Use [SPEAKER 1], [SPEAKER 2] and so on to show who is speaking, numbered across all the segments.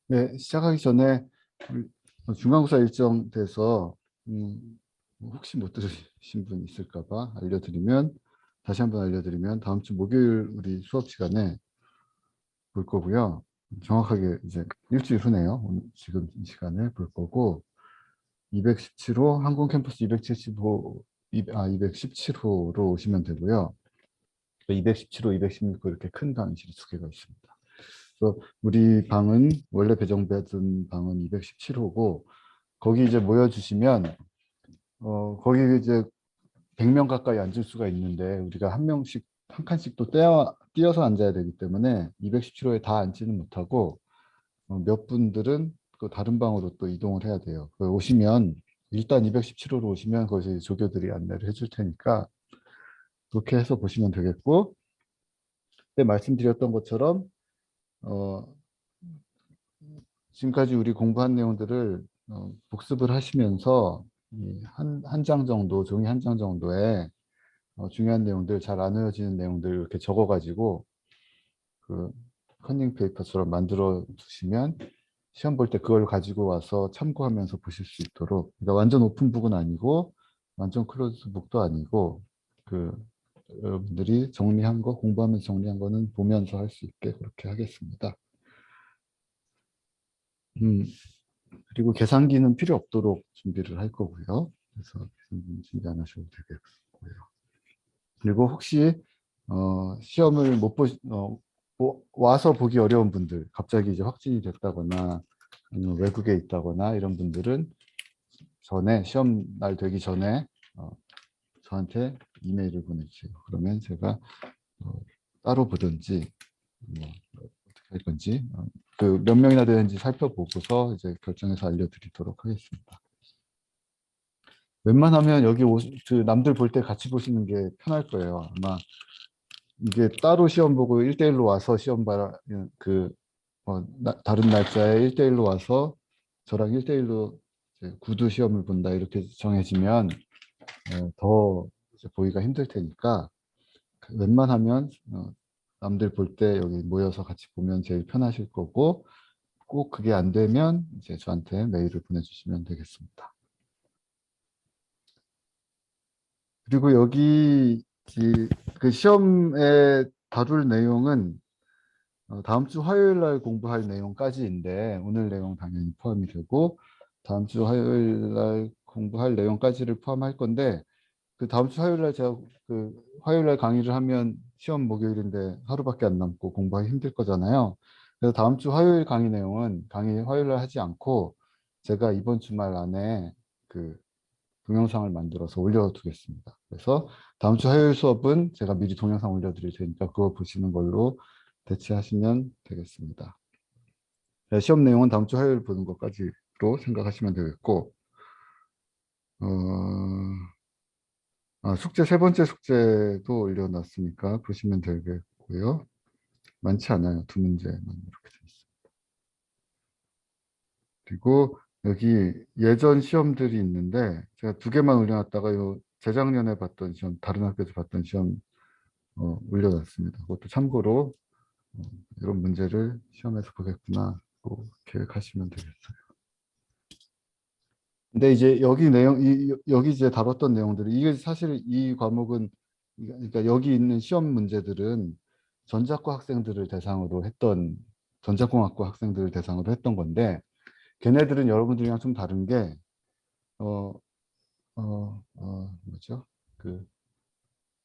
[SPEAKER 1] 네, 시작하기 전에 중간고사 일정 돼서 혹시 못 들으신 분 있을까 봐 다시 한번 알려드리면 다음 주 목요일 우리 수업 시간에 볼 거고요. 정확하게 이제 일주일 후네요. 오늘 지금 이 시간에 볼 거고 217호 항공 캠퍼스 275 217호로 오시면 되고요. 217호, 216호 이렇게 큰 강의실이 두 개가 있습니다. 그래서 우리 방은 원래 배정받은 방은 217호고 거기 이제 모여주시면 거기 이제 100명 가까이 앉을 수가 있는데 우리가 한 명씩 한 칸씩 또 띄어서 앉아야 되기 때문에 217호에 다 앉지는 못하고 몇 분들은 그 다른 방으로 또 이동을 해야 돼요. 오시면 일단 217호로 오시면 거기서 조교들이 안내를 해줄 테니까 그렇게 해서 보시면 되겠고 그때 말씀드렸던 것처럼 어, 지금까지 우리 공부한 내용들을 복습을 하시면서 한 장 정도, 종이 한 장 정도에 중요한 내용들, 잘 안 외워지는 내용들 이렇게 적어가지고 그 컨닝 페이퍼처럼 만들어 두시면 시험 볼 때 그걸 가지고 와서 참고하면서 보실 수 있도록 그러니까 완전 오픈북은 아니고 완전 클로즈북도 아니고 그 여러분들이 정리한 거, 공부하면서 정리한 거는 보면서 할 수 있게 그렇게 하겠습니다. 음, 그리고 계산기는 필요 없도록 준비를 할 거고요. 그래서 계산기는 준비 안 하셔도 되겠고요. 그리고 혹시 시험을 못 보시 와서 보기 어려운 분들, 갑자기 이제 확진이 됐다거나 아니면 외국에 있다거나 이런 분들은 전에 시험 날 되기 전에 저한테 이메일을 보내주세요. 그러면 제가 어, 따로 보든지 뭐 어떻게 할 건지 그 몇 명이나 되는지 살펴보고서 이제 결정해서 알려드리도록 하겠습니다. 웬만하면 여기 그 남들 볼 때 같이 보시는 게 편할 거예요. 아마 이게 따로 시험 보고 1대1로 와서 시험 봐라 그 다른 날짜에 1대1로 와서 저랑 1대1로 구두 시험을 본다 이렇게 정해지면 더 이제 보기가 힘들 테니까 웬만하면 남들 볼 때 여기 모여서 같이 보면 제일 편하실 거고 꼭 그게 안 되면 이제 저한테 메일을 보내주시면 되겠습니다. 그리고 여기 그 시험에 다룰 내용은 다음 주 화요일 날 공부할 내용까지인데 오늘 내용 당연히 포함이 되고 다음 주 화요일 날 공부할 내용까지를 포함할 건데 그 다음 주 화요일 날 제가 그 화요일 날 강의를 하면 시험 목요일인데 하루밖에 안 남고 공부하기 힘들 거잖아요. 그래서 다음 주 화요일 강의 내용은 강의 화요일 날 하지 않고 제가 이번 주말 안에 그 동영상을 만들어서 올려두겠습니다. 그래서 다음 주 화요일 수업은 제가 미리 동영상 올려드릴 테니까 그거 보시는 걸로 대체하시면 되겠습니다. 네, 시험 내용은 다음 주 화요일 보는 것까지로 생각하시면 되겠고 숙제 세 번째 숙제도 올려놨으니까 보시면 되겠고요. 많지 않아요. 두 문제만 이렇게 돼 있어요. 그리고 여기 예전 시험들이 있는데 제가 두 개만 올려놨다가 요 재작년에 봤던 시험, 다른 학교에서 봤던 시험 올려놨습니다. 그것도 참고로 어, 이런 문제를 시험에서 보겠구나 고 계획하시면 되겠어요. 근데 이제 여기 내용, 여기 이제 다뤘던 내용들이 이게 사실 이 과목은 그러니까 여기 있는 시험 문제들은 전자과 학생들을 대상으로 했던 전자공학과 학생들을 대상으로 했던 건데 걔네들은 여러분들이랑 좀 다른 게 어, 뭐죠? 그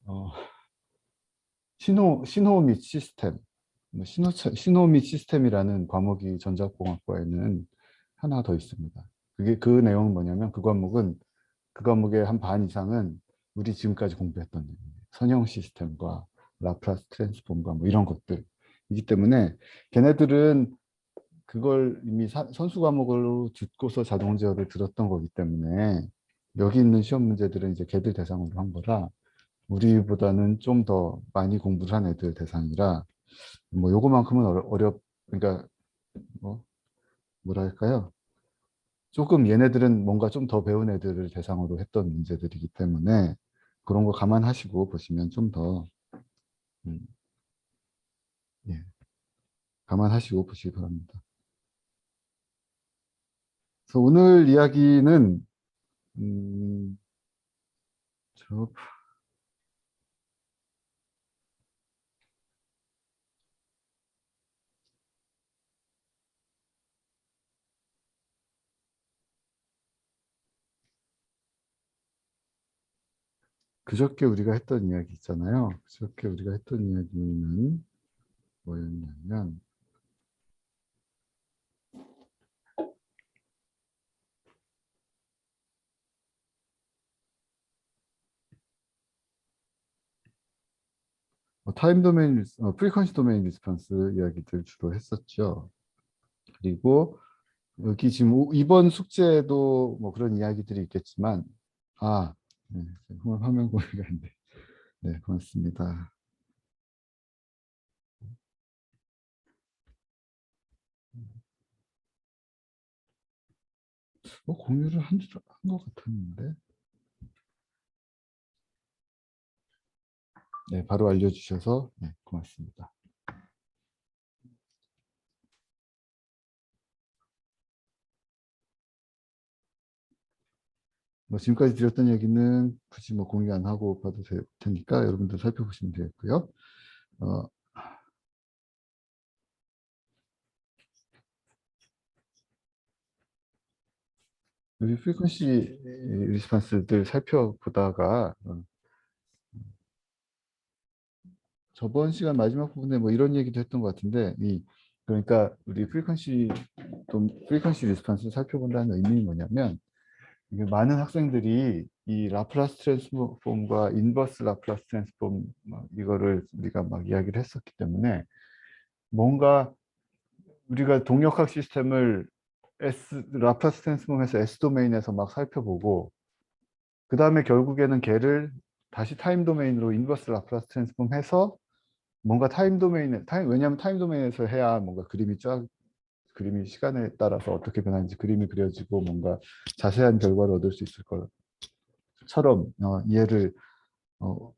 [SPEAKER 1] 어, 신호 및 시스템, 신호 및 시스템이라는 과목이 전자공학과에는 하나 더 있습니다. 그게 그 내용은 뭐냐면 그 과목의 한 반 이상은 우리 지금까지 공부했던 내용이에요. 선형 시스템과 라플라스 트랜스폼과 뭐 이런 것들이기 때문에 걔네들은 그걸 이미 선수 과목으로 듣고서 자동 제어를 들었던 거기 때문에 여기 있는 시험 문제들은 이제 걔들 대상으로 한 거라 우리보다는 좀 더 많이 공부를 한 애들 대상이라 뭐 요거만큼은 그러니까 뭐 뭐랄까요? 조금 얘네들은 뭔가 좀 더 배운 애들을 대상으로 했던 문제들이기 때문에 그런 거 감안하시고 보시면 좀 더 음, 예, 감안하시고 보시기 바랍니다. 그래서 오늘 이야기는 음, 저 그저께 우리가 했던 이야기 있잖아요. 그저께 우리가 했던 이야기는 뭐였냐면 타임 도메인, 프리퀀시 도메인 리스폰스 이야기들 주로 했었죠. 그리고 여기 지금 이번 숙제에도 뭐 그런 이야기들이 있겠지만, 아, 네, 화면 공유가 있네. 네, 고맙습니다. 공유를 한 것 같았는데. 네, 바로 알려주셔서 네, 고맙습니다. 뭐 지금까지 드렸던 얘기는 굳이 뭐 공유 안 하고 봐도 될 테니까 여러분들 살펴보시면 되겠고요. 어, 여기 프리퀀시 리스폰스들 살펴보다가 저번 시간 마지막 부분에 뭐 이런 얘기도 했던 것 같은데 그러니까 우리 프리퀀시 리스폰스를 살펴본다는 의미는 뭐냐면 이게 많은 학생들이 이 라플라스 트랜스폼과 인버스 라플라스 트랜스폼 이거를 우리가 막 이야기를 했었기 때문에 뭔가 우리가 동력학 시스템을 라플라스 트랜스폼에서 S 도메인에서 막 살펴보고 그 다음에 결국에는 걔를 다시 타임 도메인으로 인버스 라플라스 트랜스폼 해서 뭔가 왜냐하면 타임 도메인에서 해야 뭔가 그림이 시간에 따라서 어떻게 변하는지 그림이 그려지고 뭔가 자세한 결과를 얻을 수 있을 것처럼 이해를 어,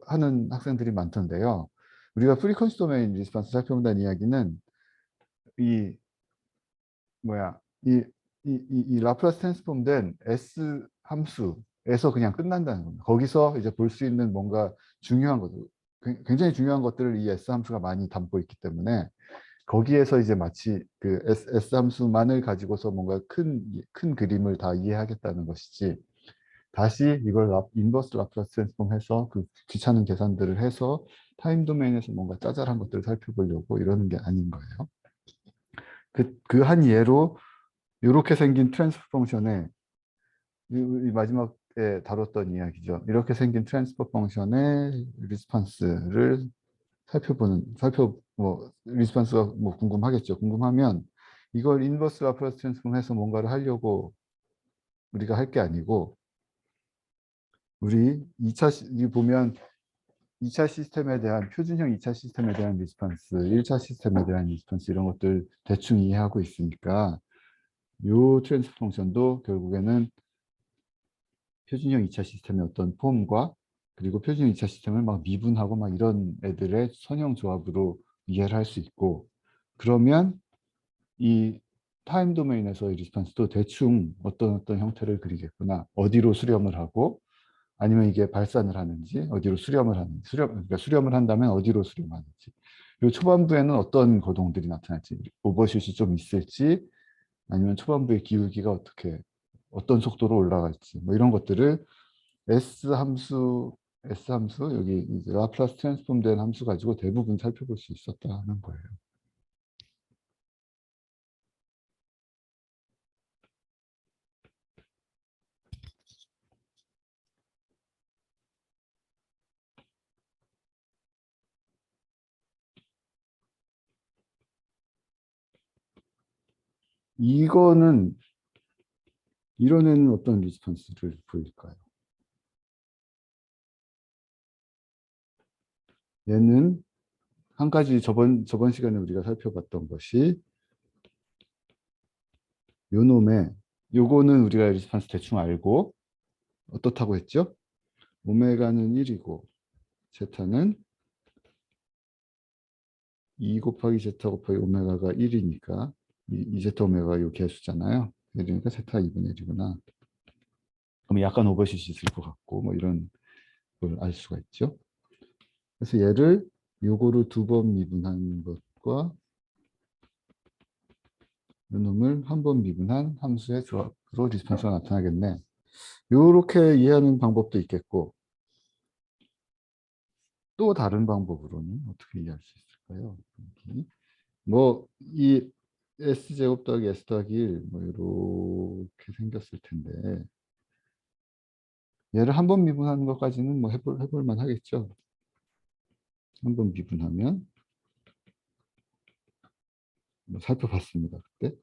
[SPEAKER 1] 하는 학생들이 많던데요. 우리가 프리퀀시 도메인 리스폰스 살펴본다는 이야기는 이 뭐야 이 라플라스 트랜스폼 된 S 함수에서 그냥 끝난다는 겁니다. 거기서 이제 볼 수 있는 뭔가 중요한 것들, 굉장히 중요한 것들을 이 S 함수가 많이 담고 있기 때문에 거기에서 이제 마치 그 S 함수만을 가지고서 뭔가 큰 그림을 다 이해하겠다는 것이지 다시 이걸 인버스 라플라스 트랜스폼 해서 그 귀찮은 계산들을 해서 타임 도메인에서 뭔가 짜잘한 것들을 살펴보려고 이러는 게 아닌 거예요. 그 한 예로 이렇게 생긴 트랜스포 펑션의 이 마지막에 다뤘던 이야기죠. 이렇게 생긴 트랜스포 펑션의 리스폰스를 리스폰스가 뭐 궁금하겠죠. 궁금하면 이걸 인버스 라플라스 트랜스폼 해서 뭔가를 하려고 우리가 할 게 아니고 우리 이 보면 2차 시스템에 대한 표준형 2차 시스템에 대한 리스폰스, 1차 시스템에 대한 리스폰스 이런 것들 대충 이해하고 있으니까 요 트랜스포 펑션도 결국에는 표준형 2차 시스템의 어떤 폼과 그리고 표준형 2차 시스템을 막 미분하고 막 이런 애들의 선형 조합으로 이해를 할 수 있고 그러면 이 타임 도메인에서의 리스폰스도 대충 어떤 형태를 그리겠구나. 어디로 수렴을 하고 아니면 이게 발산을 하는지 어디로 수렴을 하는지 그러니까 수렴을 한다면 어디로 수렴하는지 그리고 초반부에는 어떤 거동들이 나타날지 오버슛이 좀 있을지 아니면 초반부의 기울기가 어떤 속도로 올라갈지 뭐 이런 것들을 S 함수 여기 이제 라플라스 트랜스폼 된 함수 가지고 대부분 살펴볼 수 있었다는 거예요. 이거는 이론에는 어떤 리스폰스를 보일까요? 얘는 한 가지 저번 시간에 우리가 살펴봤던 것이 요 놈의 요거는 우리가 리스폰스 대충 알고 어떻다고 했죠? 오메가는 1이고 제타는 2 곱하기 제타 곱하기 오메가가 1이니까 이 제타 오메가가 요 개수잖아요. 그러니까 제타 2분의 1이구나. 그럼 약간 오버핏이 있을 것 같고 뭐 이런 걸 알 수가 있죠. 그래서 얘를 요거를 두 번 미분한 것과 요놈을 한 번 미분한 함수의 조합으로 리스폰스가 나타나겠네. 요렇게 이해하는 방법도 있겠고 또 다른 방법으로는 어떻게 이해할 수 있을까요? 뭐이 S제곱 더하기 S 더하기 1 뭐 이렇게 생겼을 텐데 얘를 한 번 미분하는 것까지는 뭐 해볼 만 하겠죠. 한 번 미분하면 뭐 살펴봤습니다. 그때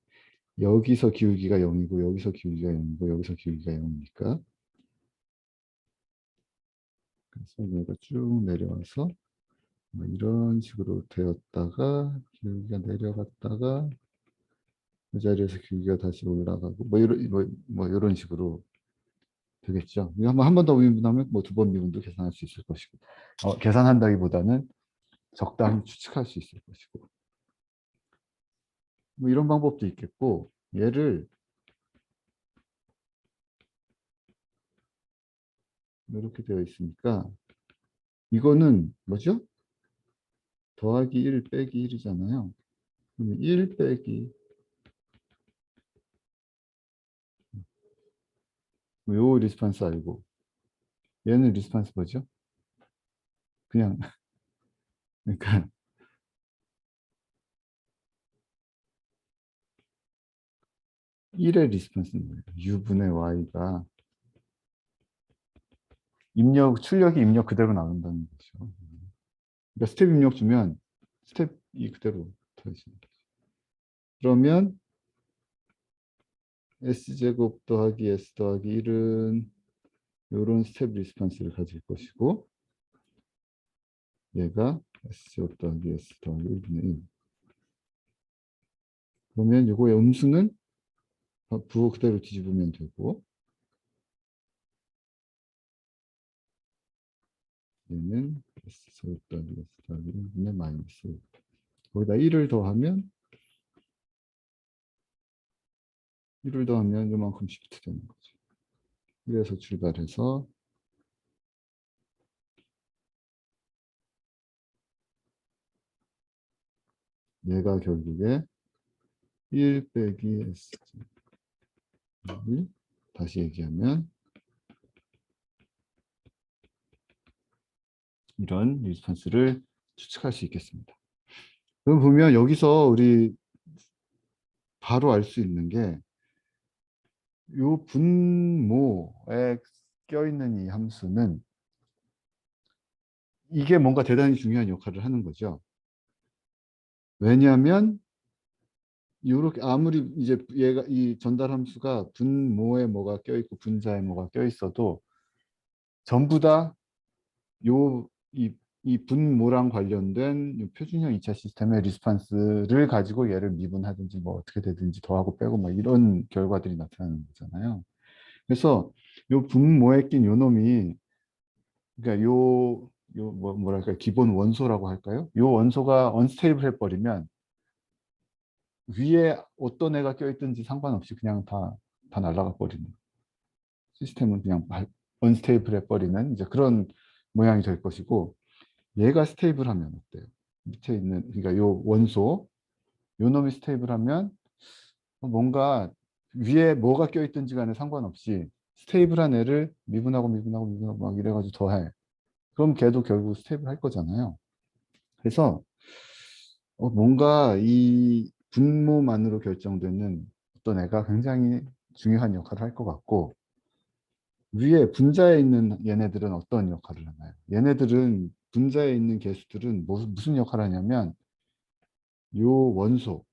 [SPEAKER 1] 여기서 기울기가 0이고 여기서 기울기가 0이고 여기서 기울기가 0이니까 그래서 얘가 쭉 내려와서 뭐 이런 식으로 되었다가 기울기가 내려갔다가 그 자리에서 기울기가 다시 올라가고 뭐 이런 식으로 되겠죠. 한 번 더 미분하면 뭐 두 번 미분도 계산할 수 있을 것이고 계산한다기보다는 적당히 추측할 수 있을 것이고 뭐 이런 방법도 있겠고 얘를 이렇게 되어 있으니까 이거는 뭐죠? 더하기 1 빼기 1이잖아요. 그러면 1 빼기 요 리스판스 알고 얘는 리스판스 뭐죠? 그냥 그러니까 1의 리스판스는 뭐예요? u분의 y가 출력이 입력 그대로 나온다는 거죠. 그러니까 스텝 입력 주면 스텝이 그대로 더 있습니다. 그러면 s제곱 더하기 s 더하기 1은 이런 스텝 리스판스를 가질 것이고 얘가 s제곱 더하기 s 더하기 1분의 1. 그러면 이거의 음수는 부호 그대로 뒤집으면 되고 얘는 s제곱 더하기 s 더하기 1분의 마이너스 1. 거기다 1을 더하면 이만큼 시프트 되는 거죠. 그래서 출발해서 얘가 결국에 1 빼기 s 다시 얘기하면 이런 리스판스를 추측할 수 있겠습니다. 그럼 보면 여기서 우리 바로 알 수 있는 게 요 분모에 껴있는 이 함수는 이게 뭔가 대단히 중요한 역할을 하는 거죠. 왜냐하면 이렇게 아무리 이제 얘가 이 전달 함수가 분모에 뭐가 껴있고 분자에 뭐가 껴있어도 전부 다 이 분모랑 관련된 표준형 2차 시스템의 리스판스를 가지고 얘를 미분하든지 뭐 어떻게 되든지 더하고 빼고 뭐 이런 결과들이 나타나는 거잖아요. 그래서 요 분모에 낀 요 놈이 그러니까 뭐랄까 기본 원소라고 할까요? 요 원소가 언스테이블 해버리면 위에 어떤 애가 껴있든지 상관없이 그냥 다 날아가 버리는 시스템은 그냥 언스테이블 해버리는 이제 그런 모양이 될 것이고 얘가 스테이블하면 어때요? 밑에 있는 그러니까 요 원소 요 놈이 스테이블하면 뭔가 위에 뭐가 껴있든지 간에 상관없이 스테이블한 애를 미분하고 막 이래가지고 더해. 그럼 걔도 결국 스테이블 할 거잖아요. 그래서 뭔가 이 분모만으로 결정되는 어떤 애가 굉장히 중요한 역할을 할 것 같고 위에 분자에 있는 얘네들은 어떤 역할을 하나요? 얘네들은 분자에 있는 개수들은 무슨 역할을 하냐면 요 원소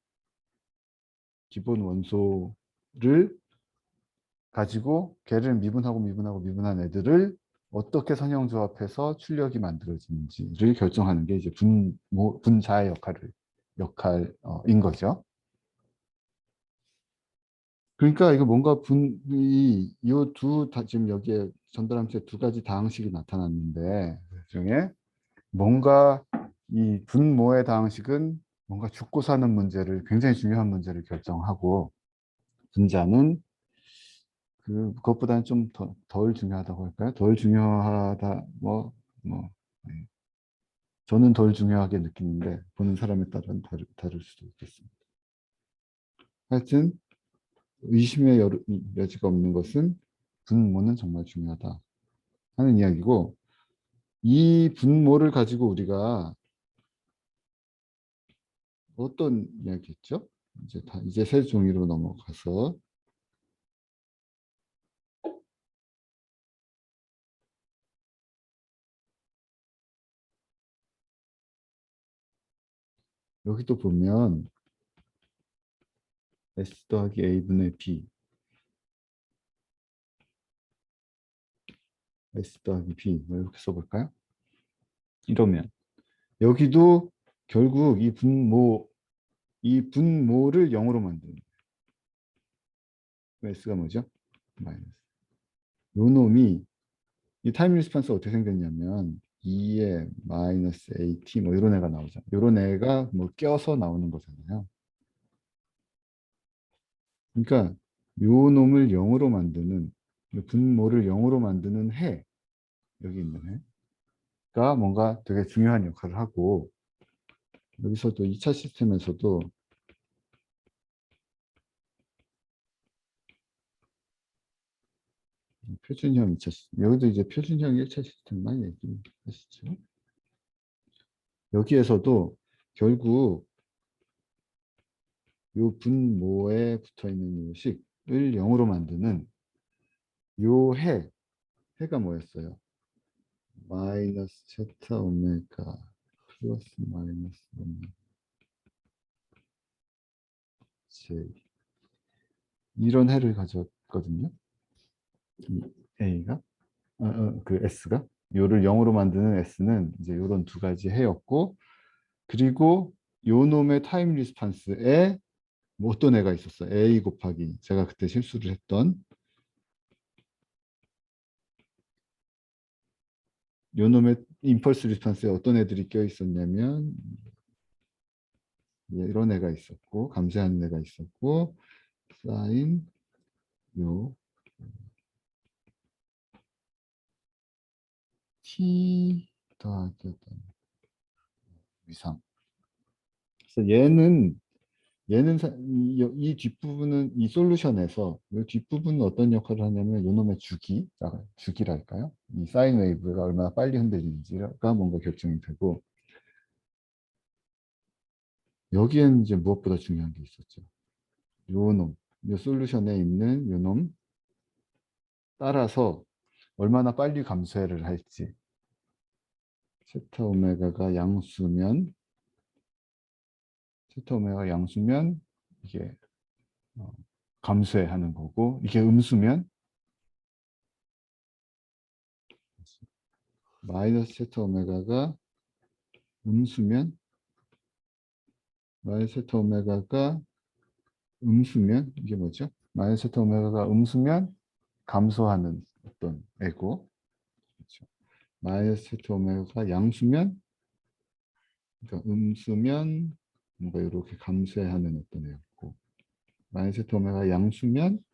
[SPEAKER 1] 기본 원소를 가지고 걔를 미분한 애들을 어떻게 선형조합해서 출력이 만들어지는지를 결정하는 게 이제 분자의 역할인 거죠. 그러니까 이거 뭔가 지금 여기에 전달함수에 두 가지 다항식이 나타났는데 그 중에 뭔가 이 분모의 다항식은 뭔가 죽고 사는 문제를 굉장히 중요한 문제를 결정하고 분자는 그것보다는 좀 덜 중요하다고 할까요? 덜 중요하다 뭐 네. 저는 덜 중요하게 느끼는데 보는 사람에 따라 다를 수도 있겠습니다. 하여튼 의심의 여지가 없는 것은 분모는 정말 중요하다 하는 이야기고 이 분모를 가지고 우리가 어떤 이야기 했죠? 이제 세 종이로 넘어가서 여기도 보면 S 더하기 A분의 B S 더하기 B 뭐 이렇게 써볼까요? 이러면 여기도 결국 이 분모를 0으로 만드는 S가 뭐죠? 마이너스. 요 놈이 이 타임 리스판스 어떻게 생겼냐면 2에 마이너스 AT 뭐 이런 애가 나오죠. 이런 애가 뭐 껴서 나오는 거잖아요. 그러니까 요 놈을 0으로 만드는 분모를 0으로 만드는 해 여기 있는 해가 뭔가 되게 중요한 역할을 하고 여기서도 2차 시스템에서도 표준형 2차 시스템 여기도 이제 표준형 1차 시스템만 얘기하시죠. 여기에서도 결국 요 분모에 붙어 있는 요 식을 0으로 만드는 요 해가 뭐였어요? 마이너스 제타 오메가 플러스 마이너스 오메가 j 이런 해를 가졌거든요. 이 A가 그 S가 요를 0으로 만드는 S는 이제 요런 두 가지 해였고 그리고 요 놈의 타임 리스판스에 뭐 어떤 애가 있었어요. A 곱하기 제가 그때 실수를 했던 요 놈의 임펄스 리스판스에 어떤 애들이 껴 있었냐면 이런 애가 있었고 감쇄하는 애가 있었고 사인 요 t 더하기 어떤 위상. 그래서 얘는 이 뒷부분은 이 솔루션에서 이 뒷부분은 어떤 역할을 하냐면 요놈의 주기랄까요? 이 사인 웨이브가 얼마나 빨리 흔들리는지가 뭔가 결정이 되고 여기에는 이제 무엇보다 중요한 게 있었죠. 요놈, 요 솔루션에 있는 요놈 따라서 얼마나 빨리 감쇄를 할지 세타 오메가가 양수면 이게 감쇄하는 거고 이게 음수면 마이너스 세타 오메가가 음수면 마이너스 세타 오메가가 음수면 이게 뭐죠? 마이너스 세타 오메가가 음수면 감소하는 어떤 애고 그렇죠? 마이너스 세타 오메가가 양수면 그러니까 음수면 뭔가 이렇게 감쇄하는 어떤 애였고 마이너스 세타 오메가 양수면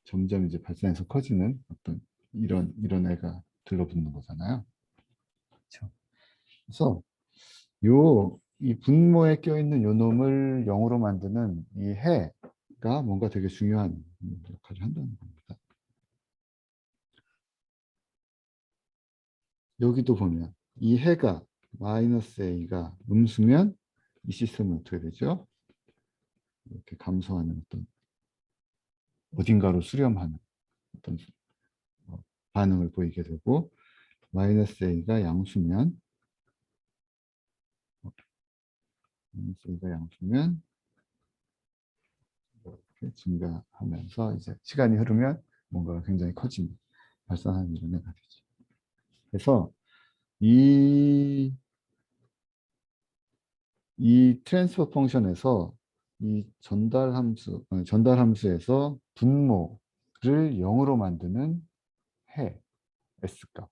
[SPEAKER 1] 점점 이제 발산해서 커지는 어떤 이런 애가 들러붙는 거잖아요. 그렇죠? 그래서 이 분모에 껴있는 요 놈을 0으로 만드는 이 해가 뭔가 되게 중요한 역할을 한다는 겁니다. 여기도 보면 이 해가 마이너스 a가 음수면 이 시스템은 어떻게 되죠? 이렇게 감소하는 어떤 어딘가로 수렴하는 어떤 반응을 보이게 되고 마이너스 a가 양수면 마이너스 a가 양수면 이렇게 증가하면서 이제 시간이 흐르면 뭔가가 굉장히 커지는 발산하는 이런 애가 되죠. 그래서 이 트랜스퍼 펑션에서 이 전달 함수에서 분모를 0으로 만드는 해 S값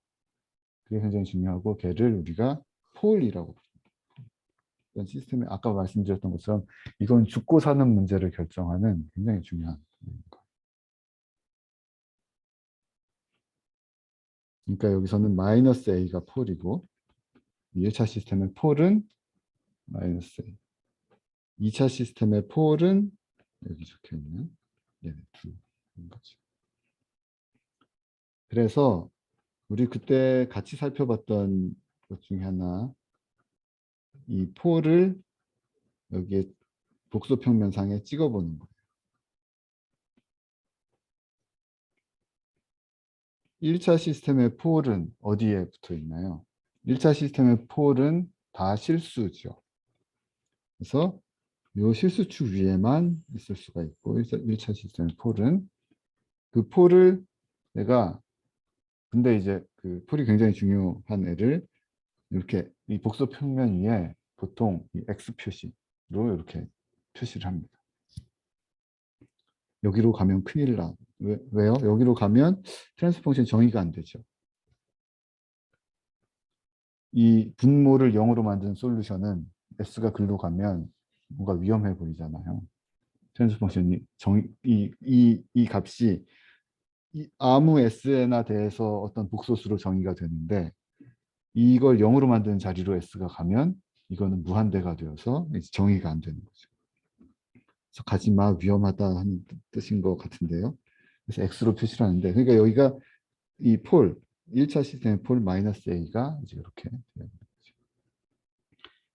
[SPEAKER 1] 그게 굉장히 중요하고 걔를 우리가 폴이라고 부릅니다. 어떤 시스템이 아까 말씀드렸던 것처럼 이건 죽고 사는 문제를 결정하는 굉장히 중요한 거. 그러니까 여기서는 마이너스 A가 폴이고 1차 시스템의 폴은 마이너스 A. 2차 시스템의 폴은 여기 적혀 있는 얘네 둘인 거죠. 그래서 우리 그때 같이 살펴봤던 것 중에 하나, 이 폴을 여기에 복소평면상에 찍어보는 거예요. 1차 시스템의 폴은 어디에 붙어 있나요? 1차 시스템의 폴은 다 실수죠. 그래서 이 실수축 위에만 있을 수가 있고 1차 시스템의 폴은 그 폴을 내가 근데 이제 그 폴이 굉장히 중요한 애를 이렇게 이 복소 평면 위에 보통 이 X 표시로 이렇게 표시를 합니다. 여기로 가면 큰일 나. 왜요? 여기로 가면 트랜스포 펑션 정의가 안 되죠. 이 분모를 0으로 만든 솔루션은 S가 글로 가면 뭔가 위험해 보이잖아요. 트랜스포 펑션이 이 값이 아무 S에나 대해서 어떤 복소수로 정의가 되는데 이걸 0으로 만드는 자리로 S가 가면 이거는 무한대가 되어서 정의가 안 되는 거죠. 그래서 가지마 위험하다 하는 뜻인 것 같은데요. 그래서 X로 표시를 하는데 그러니까 여기가 이 폴, 1차 시스템의 폴 마이너스 A가 이제 이렇게 되는 거죠.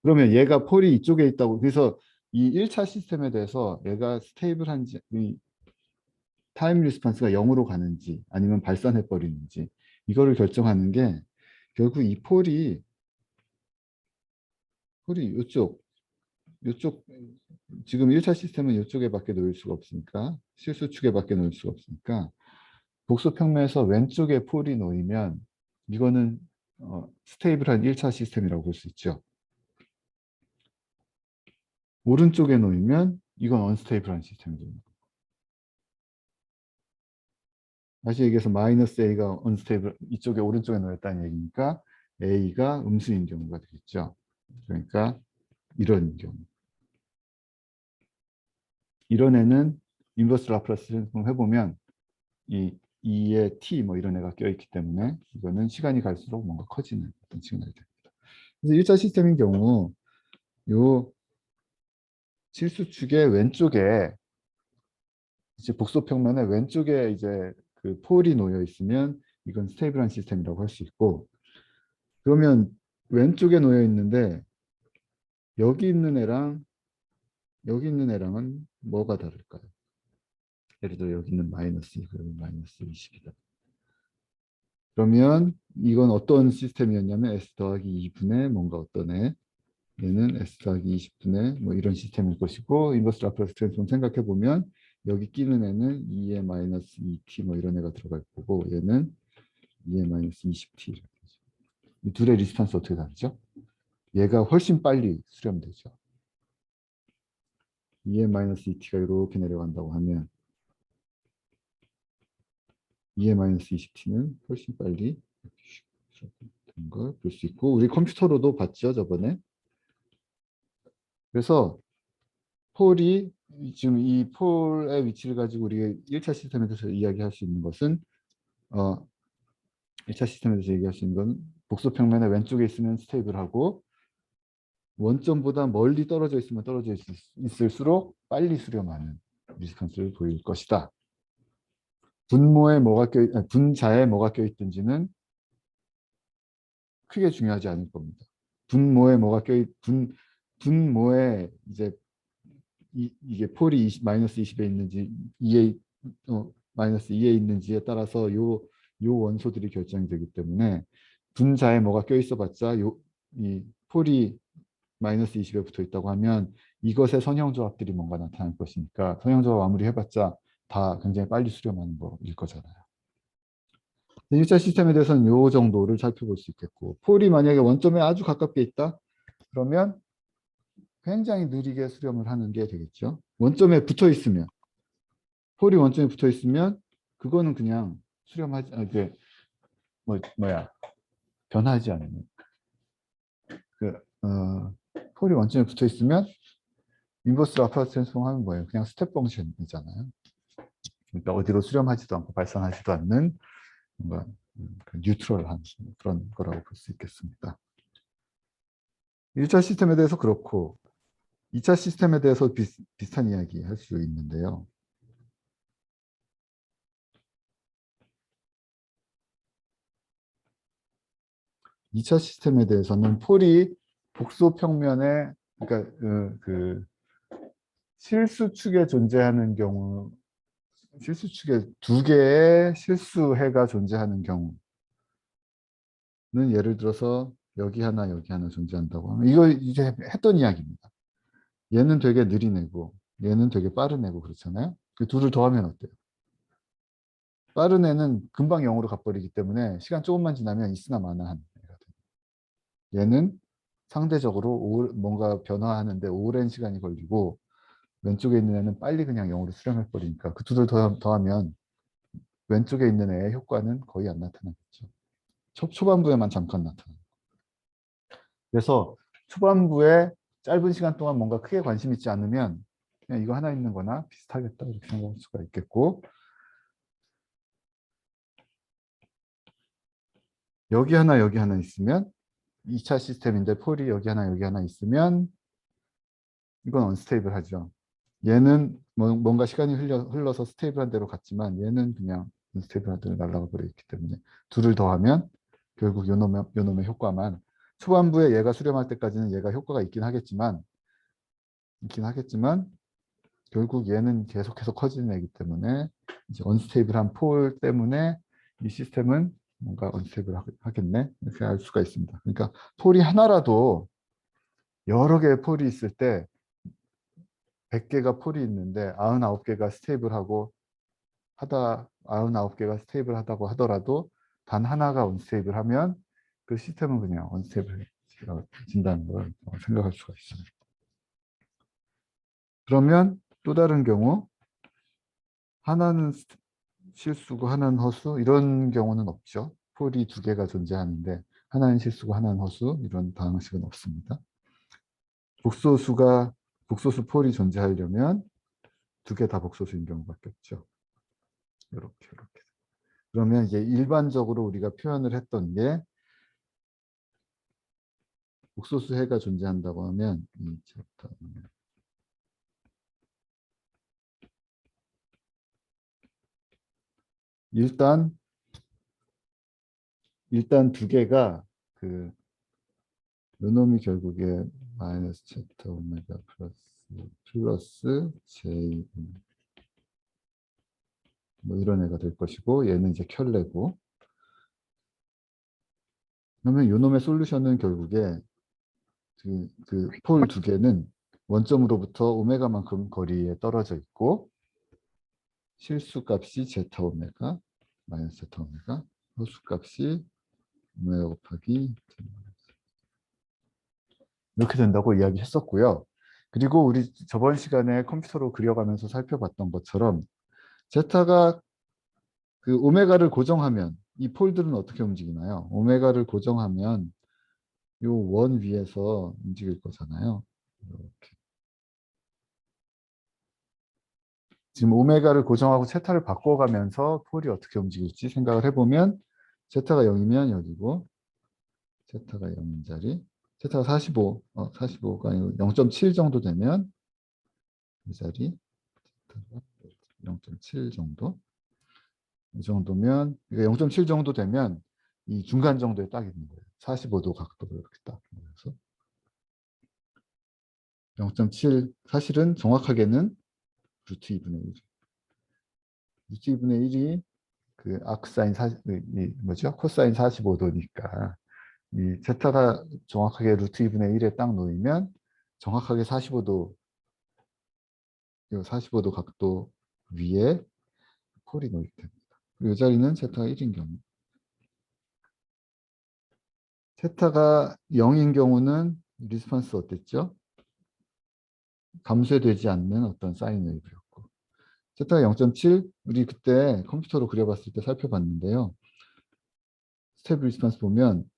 [SPEAKER 1] 그러면 얘가 폴이 이쪽에 있다고 그래서 이 1차 시스템에 대해서 얘가 스테이블한지 타임 리스폰스가 0으로 가는지 아니면 발산해 버리는지 이거를 결정하는 게 결국 이 폴이 이쪽 지금 1차 시스템은 이쪽에밖에 놓일 수가 없으니까 실수축에밖에 놓일 수가 없으니까 복소 평면에서 왼쪽에 폴이 놓이면 이거는 스테이블한 1차 시스템이라고 볼 수 있죠. 오른쪽에 놓이면 이건 언스테이블한 시스템이 됩니다. 다시 얘기해서 마이너스 A가 언스테이블 이쪽에 오른쪽에 놓였다는 얘기니까 A가 음수인 경우가 되겠죠. 그러니까 이런 경우. 이런 애는 인버스 라플라스 트랜스폼 해보면 이 2의 t 뭐 이런 애가 껴있기 때문에 이거는 시간이 갈수록 뭔가 커지는 어떤 시그널이 됩니다. 그래서 1차 시스템인 경우 요 실수축의 왼쪽에 이제 복소 평면의 왼쪽에 이제 그 폴이 놓여 있으면 이건 스테이블한 시스템이라고 할 수 있고 그러면 왼쪽에 놓여 있는데 여기 있는 애랑 여기 있는 애랑은 뭐가 다를까요? 예를 들어 여기 있는 마이너스 2, 여기 마이너스 20이다. 그러면 이건 어떤 시스템이었냐면 S 더하기 2분의 뭔가 어떤 애 얘는 S 더하기 20분의 뭐 이런 시스템일 것이고 인버스 라플라스 트랜스폼 생각해 보면 여기 끼는 애는 2의 마이너스 2t 뭐 이런 애가 들어갈 거고 얘는 2의 마이너스 20t 이 둘의 리스판스 어떻게 다르죠? 얘가 훨씬 빨리 수렴되죠. 2의 마이너스 2t가 이렇게 내려간다고 하면 2의 마이너스 20t는 훨씬 빨리 되는 걸 볼 수 있고 우리 컴퓨터로도 봤죠 저번에. 그래서 폴이 지금 이 폴의 위치를 가지고 우리가 1차 시스템에 대해서 이야기할 수 있는 것은 1차 시스템에 대해서 얘기할 수 있는 건 복소 평면의 왼쪽에 있으면 스테이블하고 원점보다 멀리 떨어져 있으면 떨어져 있을수록 빨리 수렴하는 리스폰스를 보일 것이다. 분자에 뭐가 껴있든지는 크게 중요하지 않을 겁니다. 분모에 뭐가 분모에 이제 이게 폴이 마이너스 20에 있는지 2에 마이너스 2에 있는지에 따라서 요 원소들이 결정이 되기 때문에 분자에 뭐가 껴있어 봤자 이 폴이 마이너스 20에 붙어 있다고 하면 이것의 선형조합들이 뭔가 나타날 것이니까 선형조합 아무리 해봤자 다 굉장히 빨리 수렴하는 거일 거잖아요. 1차 시스템에 대해서는 요 정도를 살펴볼 수 있겠고 폴이 만약에 원점에 아주 가깝게 있다 그러면 굉장히 느리게 수렴을 하는 게 되겠죠. 원점에 붙어 있으면 폴이 원점에 붙어 있으면 그거는 그냥 수렴하지 이게 뭐야 변하지 않는 그 폴이 원점에 붙어 있으면 인버스 라플라스 트랜스폼 하면 뭐예요? 그냥 스텝 펑션이잖아요. 그러니까 어디로 수렴하지도 않고 발산하지도 않는 뭔가 그 뉴트럴한 그런 거라고 볼 수 있겠습니다. 1차 시스템에 대해서 그렇고 2차 시스템에 대해서 비슷한 이야기 할 수 있는데요. 2차 시스템에 대해서는 폴이 복소 평면에 그러니까 그 실수축에 존재하는 경우 실수축에 두 개의 실수해가 존재하는 경우는 예를 들어서 여기 하나 여기 하나 존재한다고 하면 이거 이제 했던 이야기입니다. 얘는 되게 느린 애고 얘는 되게 빠른 애고 그렇잖아요. 그 둘을 더하면 어때요? 빠른 애는 금방 0으로 가버리기 때문에 시간 조금만 지나면 있으나 마나 한 애가 돼요. 얘는 상대적으로 뭔가 변화하는데 오랜 시간이 걸리고 왼쪽에 있는 애는 빨리 그냥 0으로 수렴해버리니까 그 둘을 더하면 왼쪽에 있는 애의 효과는 거의 안 나타나겠죠. 초반부에만 잠깐 나타나요. 그래서 초반부에 짧은 시간 동안 뭔가 크게 관심 있지 않으면 그냥 이거 하나 있는 거나 비슷하겠다 이렇게 생각할 수가 있겠고 여기 하나 있으면 2차 시스템인데 폴이 여기 하나 있으면 이건 언스테이블 하죠. 얘는 뭔가 시간이 흘러서 스테이블한 대로 갔지만 얘는 그냥 언스테이블한 대로 날아가 버려 있기 때문에 둘을 더하면 결국 요놈의 효과만 초반부에 얘가 수렴할 때까지는 얘가 효과가 있긴 하겠지만 결국 얘는 계속해서 커지는 애기 때문에 이제 언스테이블한 폴 때문에 이 시스템은 뭔가 언스테이블 하겠네 이렇게 알 수가 있습니다. 그러니까 폴이 하나라도 여러 개의 폴이 있을 때 100개가 폴이 있는데 99개가 스테이블하고 99개가 스테이블하다고 하더라도 단 하나가 언스테이블하면 그 시스템은 그냥 언스테이블해진다는 걸 생각할 수가 있어요. 그러면 또 다른 경우 하나는 실수고 하나는 허수 이런 경우는 없죠. 폴이 두 개가 존재하는데 하나는 실수고 하나는 허수 이런 방식은 없습니다. 복소수 폴이 존재하려면 두 개 다 복소수인 경우밖에 없죠. 이렇게. 그러면 이제 일반적으로 우리가 표현을 했던 게 복소수해가 존재한다고 하면 일단 두 개가 그 요놈이 결국에 마이너스 제타 오메가 플러스 j 뭐 이런 애가 될 것이고 얘는 이제 켤레고 그러면 요놈의 솔루션은 결국에 그 폴 두 개는 원점으로부터 오메가만큼 거리에 떨어져 있고 실수값이 제타 오메가 마이너스 제타 오메가 허수값이 오메가 곱하기 이렇게 된다고 이야기했었고요. 그리고 우리 저번 시간에 컴퓨터로 그려가면서 살펴봤던 것처럼 제타가 그 오메가를 고정하면 이 폴들은 어떻게 움직이나요? 오메가를 고정하면 이 원 위에서 움직일 거잖아요. 이렇게. 지금 오메가를 고정하고 제타를 바꿔가면서 폴이 어떻게 움직일지 생각을 해보면 제타가 0이면 여기고 제타가 0인 자리 제타가 45가 아니고 0.7 정도 되면 이 자리 0.7 정도 이 정도면 0.7 정도 되면 이 중간 정도에 딱 있는 거예요. 45도 각도로 이렇게 딱 그래서 0.7 사실은 정확하게는 루트 2분의 1 루트 2분의 1이 그 아크사인 뭐죠? 코사인 45도니까 이 제타가 정확하게 루트 2분의 1에 딱 놓이면 정확하게 45도 이 45도 각도 위에 폴이 놓이게 됩니다. 이 자리는 제타가 1인 경우 세타가 0인 경우는 리스폰스 어땠죠? 감쇄되지 않는 어떤 사인 웨이브였고 세타가 0.7 우리 그때 컴퓨터로 그려봤을 때 살펴봤는데요. 스텝 리스폰스 보면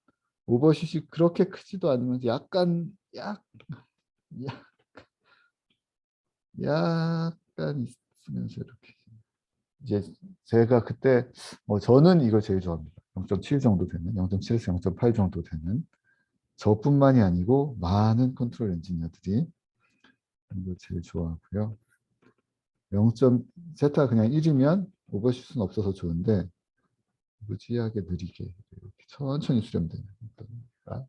[SPEAKER 1] 오버슛이 그렇게 크지도 않으면서 약, 약간 있으면서 이렇게. 이제 제가 그때 저는 이걸 제일 좋아합니다. 0.7 정도 되는, 0.7에서 0.8 정도 되는, 저뿐만이 아니고 많은 컨트롤 엔지니어들이 이걸 제일 좋아하고요. 0. 제타 그냥 1이면 오버슛은 없어서 좋은데 무지하게 느리게 이렇게 천천히 수렴되는 거니까.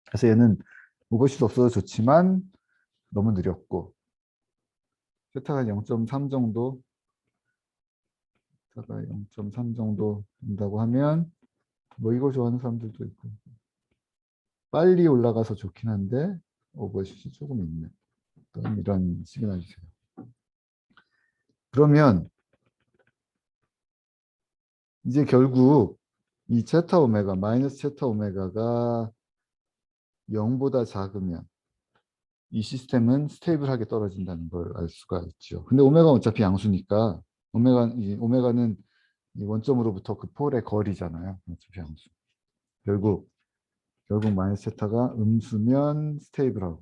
[SPEAKER 1] 그래서 얘는 오버슛 없어서 좋지만 너무 느렸고, 세타가 0.3 정도, 세타가 0.3 정도 된다고 하면 뭐 이거 좋아하는 사람들도 있고, 빨리 올라가서 좋긴 한데 오버슛이 조금 있는 어떤 이런 시그널이세요. 그러면 이제 결국 이 제타 오메가, 마이너스 제타 오메가가 0보다 작으면 이 시스템은 스테이블하게 떨어진다는 걸 알 수가 있죠. 근데 오메가는 어차피 양수니까, 오메가는 이 원점으로부터 그 폴의 거리잖아요. 어차피 양수. 결국 마이너스 세타가 음수면 스테이블하고,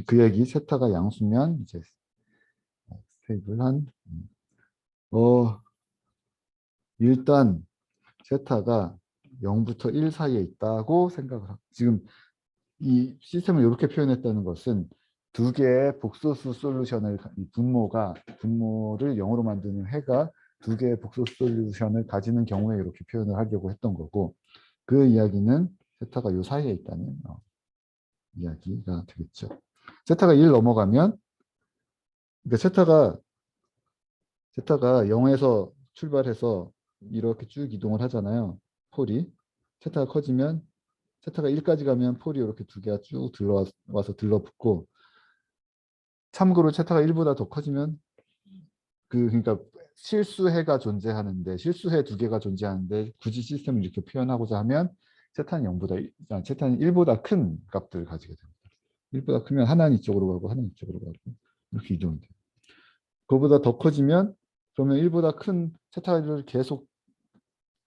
[SPEAKER 1] 그 얘기 세타가 양수면 이제 스테이블한. 일단 세타가 0부터 1 사이에 있다고 생각을 하고, 지금 이 시스템을 이렇게 표현했다는 것은 두 개의 복소수 솔루션을, 분모를 0으로 만드는 해가 두 개의 복소수 솔루션을 가지는 경우에 이렇게 표현을 하려고 했던 거고, 그 이야기는 세타가 요 사이에 있다는 이야기가 되겠죠. 세타가 1 넘어가면, 그러니까 세타가 0에서 출발해서 이렇게 쭉 이동을 하잖아요. 폴이. 세타가 커지면, 세타가 1까지 가면 폴이 이렇게 두 개가 쭉 들러와서 들러붙고, 참고로 세타가 1보다 더 커지면 그러니까 실수해가 존재하는데, 실수해 두 개가 존재하는데 굳이 시스템을 이렇게 표현하고자 하면 세타는 1보다 큰 값들을 가지게 됩니다. 1보다 크면 하나는 이쪽으로 가고 하나는 이쪽으로 가고 이렇게 이동이 돼요. 그거보다 더 커지면, 그러면 1보다 큰 세타가 계속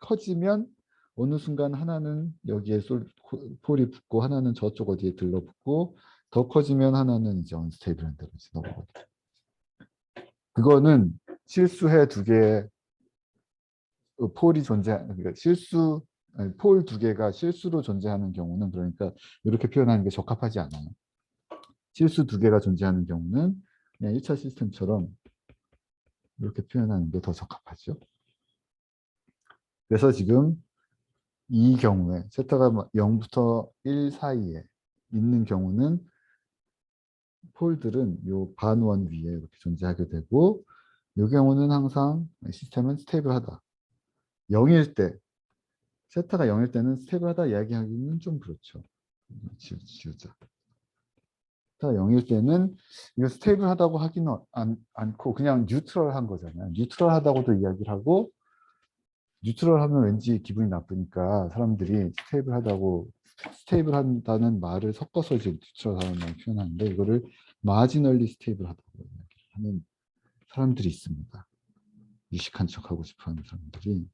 [SPEAKER 1] 커지면 어느 순간 하나는 여기에 폴이 붙고 하나는 저쪽 어디에 들러붙고, 더 커지면 하나는 이제 언스테이블한 데로 넘어가게 돼요. 그거는 실수해 두 개의 폴이 그러니까 폴 두 개가 실수로 존재하는 경우는, 그러니까 이렇게 표현하는 게 적합하지 않아요. 실수 두 개가 존재하는 경우는 그냥 1차 시스템처럼 이렇게 표현하는 게 더 적합하죠. 그래서 지금 이 경우에 세타가 0부터 1 사이에 있는 경우는 폴들은 요 반원 위에 이렇게 존재하게 되고, 이 경우는 항상 시스템은 스테이블하다. 0일 때, 세타가 0일 때는 스테이블하다 이야기하기는 좀 그렇죠. 지우자. 세타가 0일 때는 이거 스테이블하다고 하기는 않고 그냥 뉴트럴한 거잖아요. 뉴트럴하다고도 이야기를 하고, 뉴트럴하면 왠지 기분이 나쁘니까 사람들이 스테이블한다는 말을 섞어서 이제 뉴트럴하는 말을 표현하는데, 이거를 마지널리 스테이블하다고 하는 사람들이 있습니다. 유식한 척하고 싶어하는 사람들이.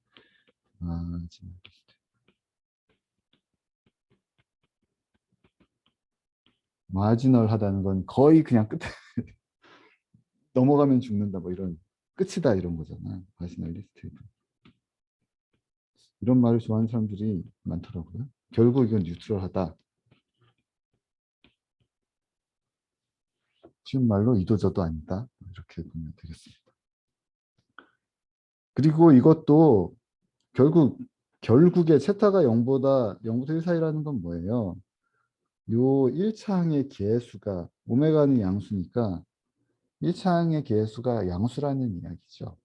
[SPEAKER 1] 마지널하다는 건 거의 그냥 끝에 넘어가면 죽는다 뭐 이런, 끝이다 이런 거잖아. 마지널리 스테이블. 이런 말을 좋아하는 사람들이 많더라고요. 결국 이건 뉴트럴하다. 쉬운 말로 이도저도 아니다. 이렇게 보면 되겠습니다. 그리고 이것도 결국에 세타가 0부터 1 사이라는 건 뭐예요? 요 1차항의 개수가, 오메가는 양수니까 1차항의 개수가 양수라는 이야기죠.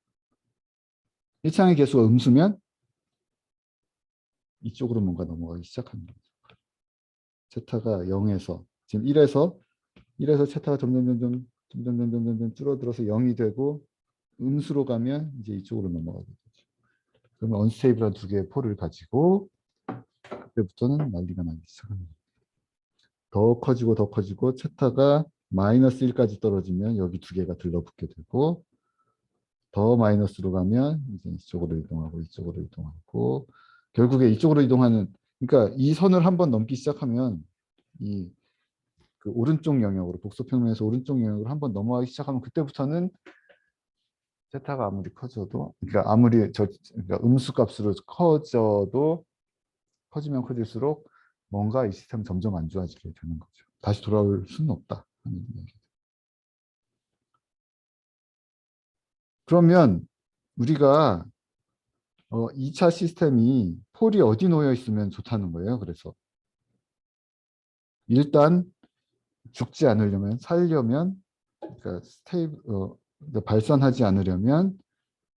[SPEAKER 1] 1차항의 개수가 음수면 이쪽으로 뭔가 넘어가기 시작하는 거죠. 세타가 0에서 지금 1에서 세타가 점점 줄어들어서 0이 되고, 음수로 가면 이제 이쪽으로 넘어가게 되죠. 그러면 언스테이블한 두 개의 폴을 가지고 그때부터는 난리가 나기 시작합니다. 더 커지고 세타가 마이너스 1까지 떨어지면 여기 두 개가 들러붙게 되고, 더 마이너스로 가면 이제 이쪽으로 이동하고 결국에 이쪽으로 이동하는, 그러니까 이 선을 한번 넘기 시작하면 이 그 오른쪽 영역으로 복소평면에서 오른쪽 영역으로 한번 넘어가기 시작하면 그때부터는 세타가 아무리 커져도 그러니까 아무리 그러니까 음수 값으로 커져도 커지면 커질수록 뭔가 이 시스템은 점점 안 좋아지게 되는 거죠. 다시 돌아올 수는 없다 하는 얘기. 그러면 우리가 2차 시스템이 폴이 어디 놓여 있으면 좋다는 거예요. 그래서 일단 죽지 않으려면 살려면 그러니까 그러니까 발산하지 않으려면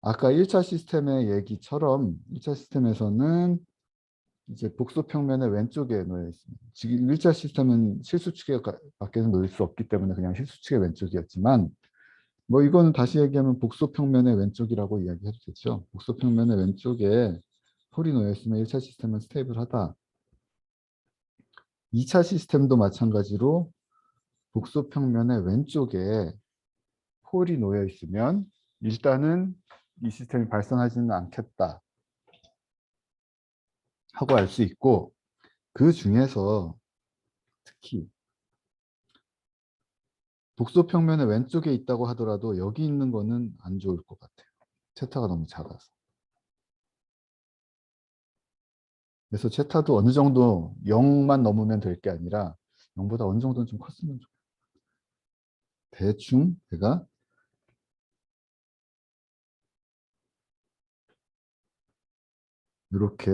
[SPEAKER 1] 아까 1차 시스템의 얘기처럼 1차 시스템에서는 이제 복소평면의 왼쪽에 놓여 있습니다. 지금 1차 시스템은 실수축에 밖에서 놓일 수 없기 때문에 그냥 실수축의 왼쪽이었지만 뭐 이거는 다시 얘기하면 복소평면의 왼쪽이라고 이야기해도 되죠. 복소평면의 왼쪽에 폴이 놓여 있으면 1차 시스템은 스테이블하다. 2차 시스템도 마찬가지로 복소평면의 왼쪽에 폴이 놓여 있으면 일단은 이 시스템이 발생하지는 않겠다 하고 알 수 있고 그 중에서 특히 복소평면의 왼쪽에 있다고 하더라도 여기 있는 거는 안 좋을 것 같아요. 세타가 너무 작아서. 그래서 세타도 어느 정도 0만 넘으면 될 게 아니라 0보다 어느 정도는 좀 컸으면 좋겠어요. 대충 제가 이렇게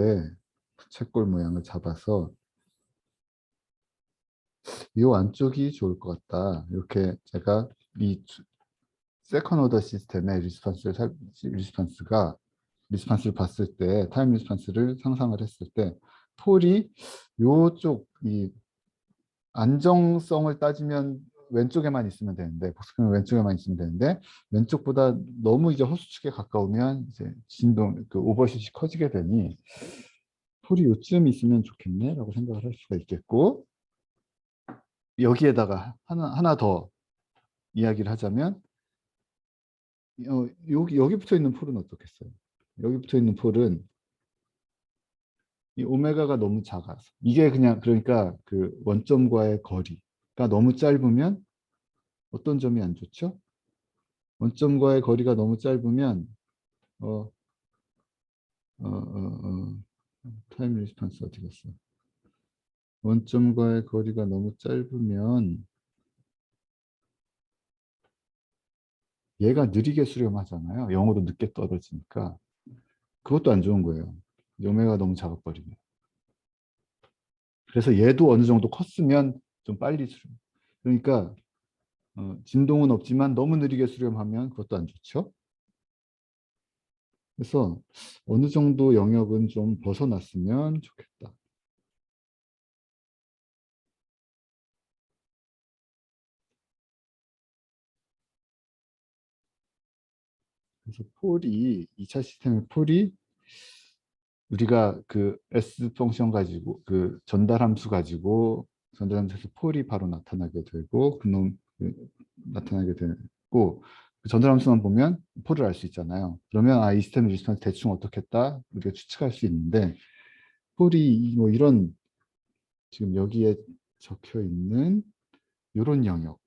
[SPEAKER 1] 부채꼴 모양을 잡아서 이 안쪽이 좋을 것 같다. 이렇게 제가 이 세컨 오더 시스템의 리스판스를 봤을 때 타임 리스판스를 상상을 했을 때 폴이 요쪽 이 안정성을 따지면 왼쪽에만 있으면 되는데 복습하면 왼쪽에만 있으면 되는데 왼쪽보다 너무 이제 허수축에 가까우면 이제 진동 그 오버슛이 커지게 되니 폴이 요쯤 있으면 좋겠네라고 생각을 할 수가 있겠고 여기에다가 하나 더 이야기를 하자면 여기 붙어 있는 폴은 어떻겠어요? 여기 붙어 있는 폴은 이 오메가가 너무 작아서 이게 그냥 그러니까 그 원점과의 거리가 너무 짧으면 어떤 점이 안 좋죠? 원점과의 거리가 너무 짧으면 어, 타임 리스판스 어디 갔어? 원점과의 거리가 너무 짧으면 얘가 느리게 수렴하잖아요. 영어로 늦게 떨어지니까 그것도 안 좋은 거예요. 오메가가 너무 작아버리면. 그래서 얘도 어느 정도 컸으면 좀 빨리 수렴. 그러니까 진동은 없지만 너무 느리게 수렴하면 그것도 안 좋죠. 그래서 어느 정도 영역은 좀 벗어났으면 좋겠다. 그래서 폴이 2차 시스템의 폴이 우리가 그 S 펑션 가지고 그 전달함수 가지고 전달함수에서 폴이 바로 나타나게 되고 나타나게 되고 그 전달함수만 보면 폴을 알 수 있잖아요. 그러면 이 시스템의 리스폰스 대충 어떻겠다 우리가 추측할 수 있는데 폴이 뭐 이런 지금 여기에 적혀 있는 이런 영역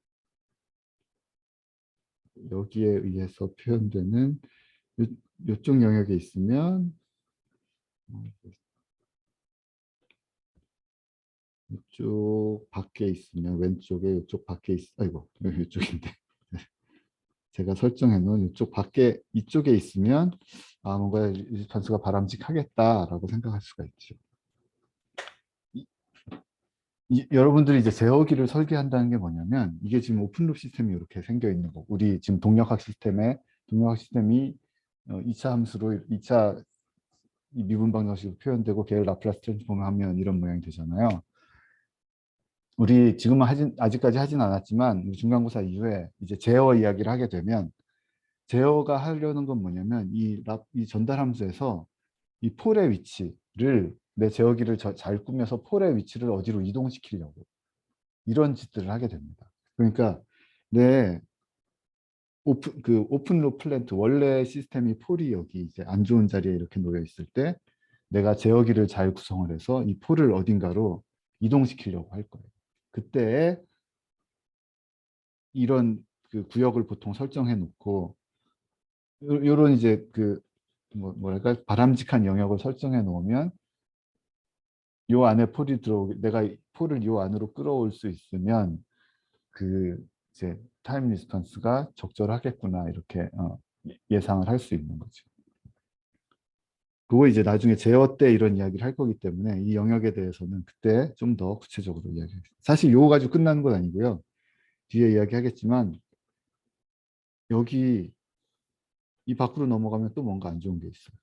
[SPEAKER 1] 여기에 의해서 표현되는 이쪽 영역에 있으면 이쪽 밖에 있으면 왼쪽에 이쪽 밖에 아이고 이쪽인데 제가 설정해 놓은 이쪽 밖에 이쪽에 있으면 뭔가 리스판스가 바람직하겠다라고 생각할 수가 있죠. 여러분들이 이제 제어기를 설계한다는 게 뭐냐면 이게 지금 오픈룹 시스템이 이렇게 생겨 있는 거고 우리 지금 동력학 시스템이 2차 함수로 2차 미분 방정식으로 표현되고 걔를 라플라스 트랜스폼을 하면 이런 모양이 되잖아요. 우리 지금은 아직까지 하진 않았지만 우리 중간고사 이후에 이제 제어 이야기를 하게 되면 제어가 하려는 건 뭐냐면 이 전달함수에서 이 폴의 위치를 내 제어기를 잘 꾸며서 폴의 위치를 어디로 이동시키려고 이런 짓들을 하게 됩니다. 그러니까 내 오픈로 플랜트 원래 시스템이 폴이 여기 이제 안 좋은 자리에 이렇게 놓여 있을 때 내가 제어기를 잘 구성을 해서 이 폴을 어딘가로 이동시키려고 할 거예요. 그때 이런 그 구역을 보통 설정해 놓고 요런 이제 그 뭐랄까 바람직한 영역을 설정해 놓으면 요 안에 폴이 들어오게 내가 폴을 요 안으로 끌어올 수 있으면 그 이제 타임 리스폰스가 적절하겠구나 이렇게 예상을 할 수 있는 거죠. 그거 이제 나중에 제어 때 이런 이야기를 할 거기 때문에 이 영역에 대해서는 그때 좀 더 구체적으로 이야기하겠습니다. 사실 요거 가지고 끝나는 건 아니고요. 뒤에 이야기하겠지만 여기 이 밖으로 넘어가면 또 뭔가 안 좋은 게 있어요.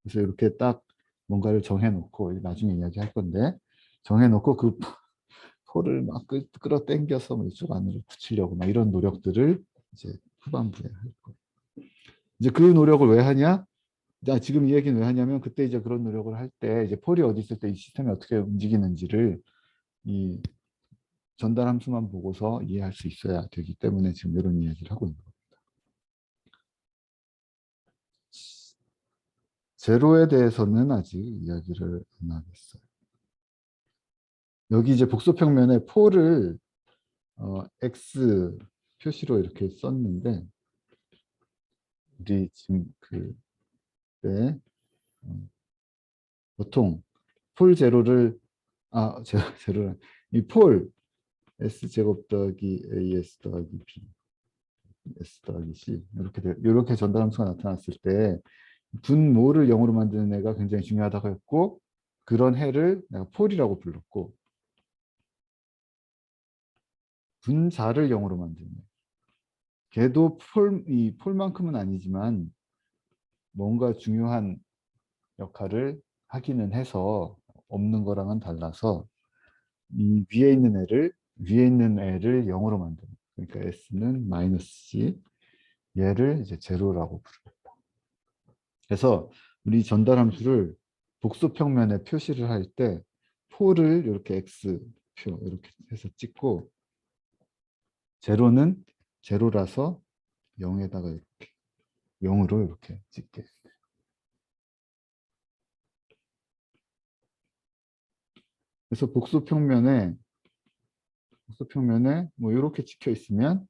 [SPEAKER 1] 그래서 이렇게 딱 뭔가를 정해놓고 나중에 이야기할 건데 정해놓고 그 폴을 막 끌어당겨서 뭐 이쪽 안으로 붙이려고 막 이런 노력들을 이제 후반부에 할 거예요. 이제 그 노력을 왜 하냐? 지금 이 얘기는 왜 하냐면 그때 이제 그런 노력을 할 때 이제 폴이 어디 있을 때 이 시스템이 어떻게 움직이는지를 이 전달 함수만 보고서 이해할 수 있어야 되기 때문에 지금 이런 이야기를 하고 있는 겁니다. 제로에 대해서는 아직 이야기를 안 하겠어요. 여기 이제 복소평면에 폴을 X 표시로 이렇게 썼는데 우리 지금 그때 보통 폴 제로를 제로란 이 폴 S 제곱 더하기 AS 더하기 B S 더하기 C 이렇게 전달함수가 나타났을 때 분모를 0으로 만드는 애가 굉장히 중요하다고 했고 그런 해를 내가 폴이라고 불렀고 분자를 0으로 만드는 애. 걔도 이 폴만큼은 아니지만 뭔가 중요한 역할을 하기는 해서 없는 거랑은 달라서 이 위에 있는 애를 0으로 만드는 그러니까 S는 마이너스 C 얘를 이제 제로라고 부르겠다. 그래서 우리 전달 함수를 복소평면에 표시를 할 때 폴을 이렇게 X표 이렇게 해서 찍고 제로는 제로라서 0에다가 이렇게 0으로 이렇게 찍게. 그래서 복소평면에 뭐 이렇게 찍혀 있으면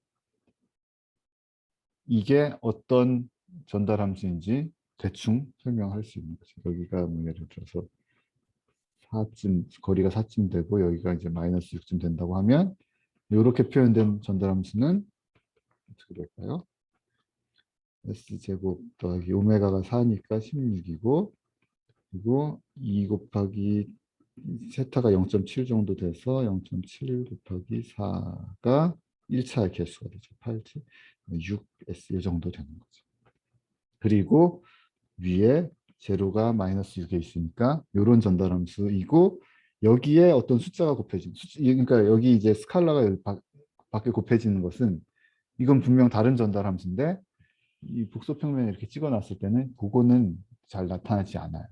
[SPEAKER 1] 이게 어떤 전달 함수인지 대충 설명할 수 있는 거죠. 여기가 뭐 예를 들어서 4쯤 거리가 4쯤 되고 여기가 이제 마이너스 6쯤 된다고 하면 이렇게 표현된 전달 함수는 어떻게 될까요? S제곱 더하기 오메가가 4니까 16이고 그리고 2 곱하기 세타가 0.7 정도 돼서 0.7 곱하기 4가 1차 개수가 되죠. 8, 7, 6S 이 정도 되는 거죠. 그리고 위에 제로가 마이너스 6에 있으니까 이런 전달함수이고 여기에 어떤 숫자가 곱해진 그러니까 여기 이제 스칼라가 여기 밖에 곱해지는 것은 이건 분명 다른 전달함수인데 이 복소평면에 이렇게 찍어놨을 때는 그거는 잘 나타나지 않아요.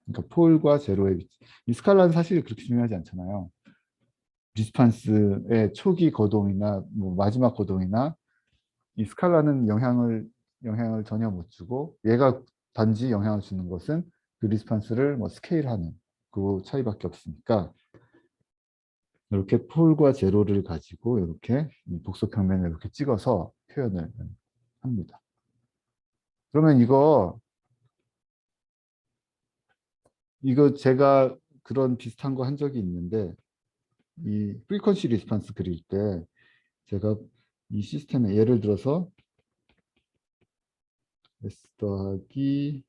[SPEAKER 1] 그러니까 폴과 제로의 위치. 이 스칼라는 사실 그렇게 중요하지 않잖아요. 리스판스의 초기 거동이나 뭐 마지막 거동이나 이 스칼라는 영향을 전혀 못 주고 얘가 단지 영향을 주는 것은 그 리스판스를 뭐 스케일하는 그 차이밖에 없으니까 이렇게 폴과 제로를 가지고 이렇게 복소평면을 이렇게 찍어서 표현을 합니다. 그러면 이거 제가 그런 비슷한 거 한 적이 있는데 이 프리퀀시 리스판스 그릴 때 제가 이 시스템에 예를 들어서 S 더하기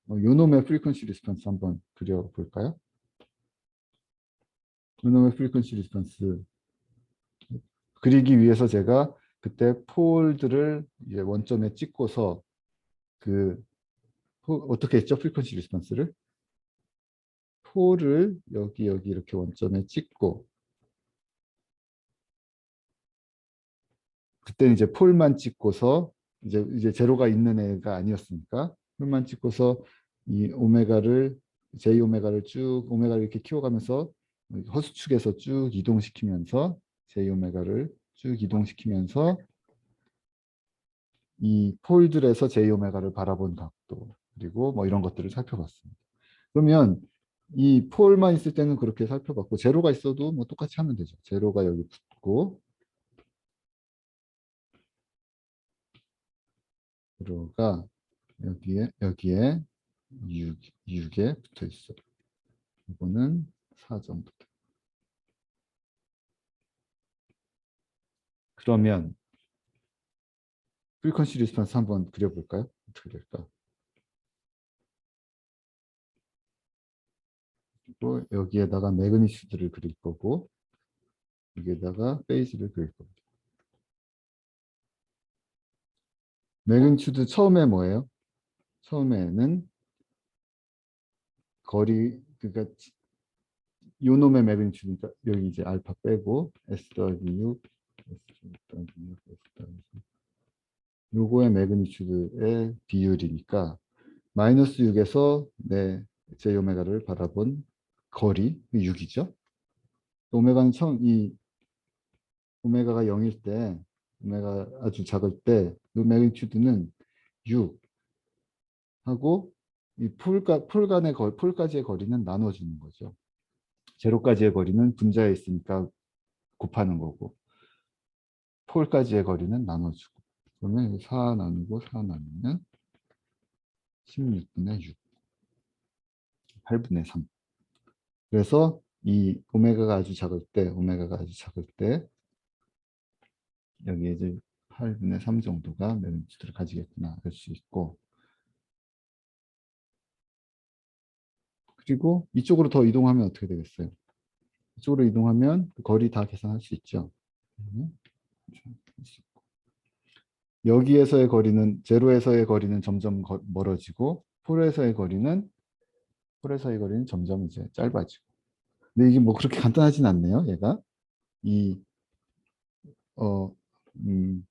[SPEAKER 1] 요놈의 프리퀀시 리스판스 한번 그려볼까요? 요놈의 프리퀀시 리스판스 그리기 위해서 제가 그때 폴들을 이제 원점에 찍고서 어떻게 했죠? 프리퀀시 리스판스를 폴을 여기 이렇게 원점에 찍고 그때는 이제 폴만 찍고서 이제 제로가 있는 애가 아니었으니까 폴만 찍고서 이 오메가를 J 오메가를 쭉 오메가를 이렇게 키워가면서 허수축에서 쭉 이동시키면서 J 오메가를 쭉 이동시키면서 이 폴들에서 J 오메가를 바라본 각도 그리고 뭐 이런 것들을 살펴봤습니다. 그러면 이 폴만 있을 때는 그렇게 살펴봤고 제로가 있어도 뭐 똑같이 하면 되죠. 제로가 여기 붙고 제로가 여기에 6에 붙어 있어. 이거는 4점부터. 그러면 프리퀀시 리스폰스 한번 그려볼까요? 어떻게 될까? 그리고 여기에다가 매그니튜드를 그릴 거고 여기에다가 페이즈를 그릴 겁니다. 매그니튜드 처음에 뭐예요? 처음에는 거리 그러니까 요 놈의 매그니튜드니까 여기 이제 알파 빼고 S 더하기 6, S 더하기 6, S 더하기 6. 요거의 매그니튜드의 비율이니까 마이너스 6에서 내 제오메가를 바라본 거리 6이죠. 오메가는 처음 이 오메가가 0일 때 오메가 아주 작을 때 이 매그니튜드는 6 하고 이 폴까지의 거리는 나눠주는 거죠. 제로까지의 거리는 분자에 있으니까 곱하는 거고 폴까지의 거리는 나눠주고 그러면 4 나누고 4 나누면 16분의 6 8분의 3 그래서 이 오메가가 아주 작을 때 여기에 이제 8분의 3 정도가 매그니튜드를 가지겠구나 알 수 있고 그리고 이쪽으로 더 이동하면 어떻게 되겠어요? 이쪽으로 이동하면 그 거리 다 계산할 수 있죠. 여기에서의 거리는 제로에서의 거리는 점점 멀어지고 폴에서의 거리는 점점 이제 짧아지고. 근데 이게 뭐 그렇게 간단하진 않네요. 얘가 이 어, 음,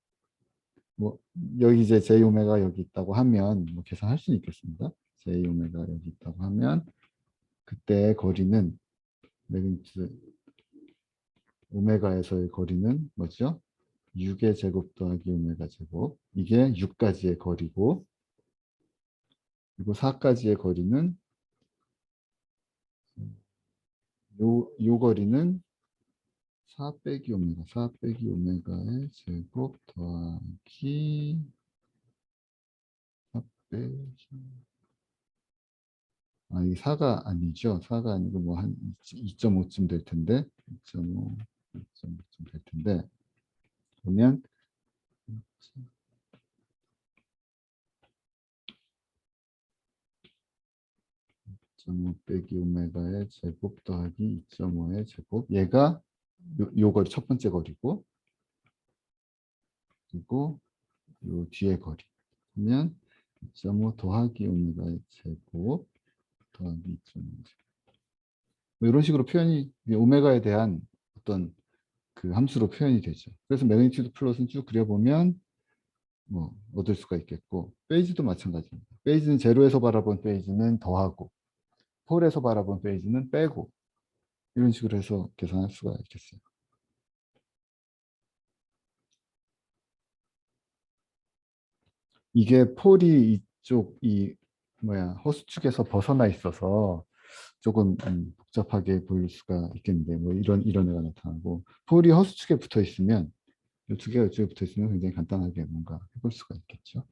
[SPEAKER 1] 뭐 여기 이제 j 오메가 여기 있다고 하면 뭐 계산할 수는 있겠습니다. j 오메가 여기 있다고 하면 그때 거리는 매그니튜드 오메가에서의 거리는 뭐죠? 6의 제곱 더하기 오메가 제곱 이게 6까지의 거리고 그리고 4까지의 거리는 요 거리는 4 빼기 오메가 4 빼기 오메가의 제곱 더하기 4 빼기 이 4가 아니죠. 4가 아니고 뭐 한 2.5쯤 될 텐데 2.5, 2.5쯤 될 텐데 그러면 2.5 빼기 오메가의 제곱 더하기 2.5의 제곱 얘가 요 거리 첫 번째 거리고 그리고 요 뒤에 거리 그러면 2.5 더하기 오메가의 제곱 더하기 2.5 뭐 이런 식으로 표현이 오메가에 대한 어떤 그 함수로 표현이 되죠. 그래서 매그니튜드 플롯은 쭉 그려보면 뭐 얻을 수가 있겠고 페이지도 마찬가지입니다. 페이지는 제로에서 바라본 페이지는 더하고 폴에서 바라본 페이지는 빼고 이런 식으로 해서 계산할 수가 있겠어요. 이게 폴이 이쪽 이 뭐야 허수축에서 벗어나 있어서 조금 복잡하게 보일 수가 있겠는데 뭐 이런 애가 나타나고 폴이 허수축에 붙어 있으면 이 두 개가 이쪽에 붙어 있으면 굉장히 간단하게 뭔가 해볼 수가 있겠죠.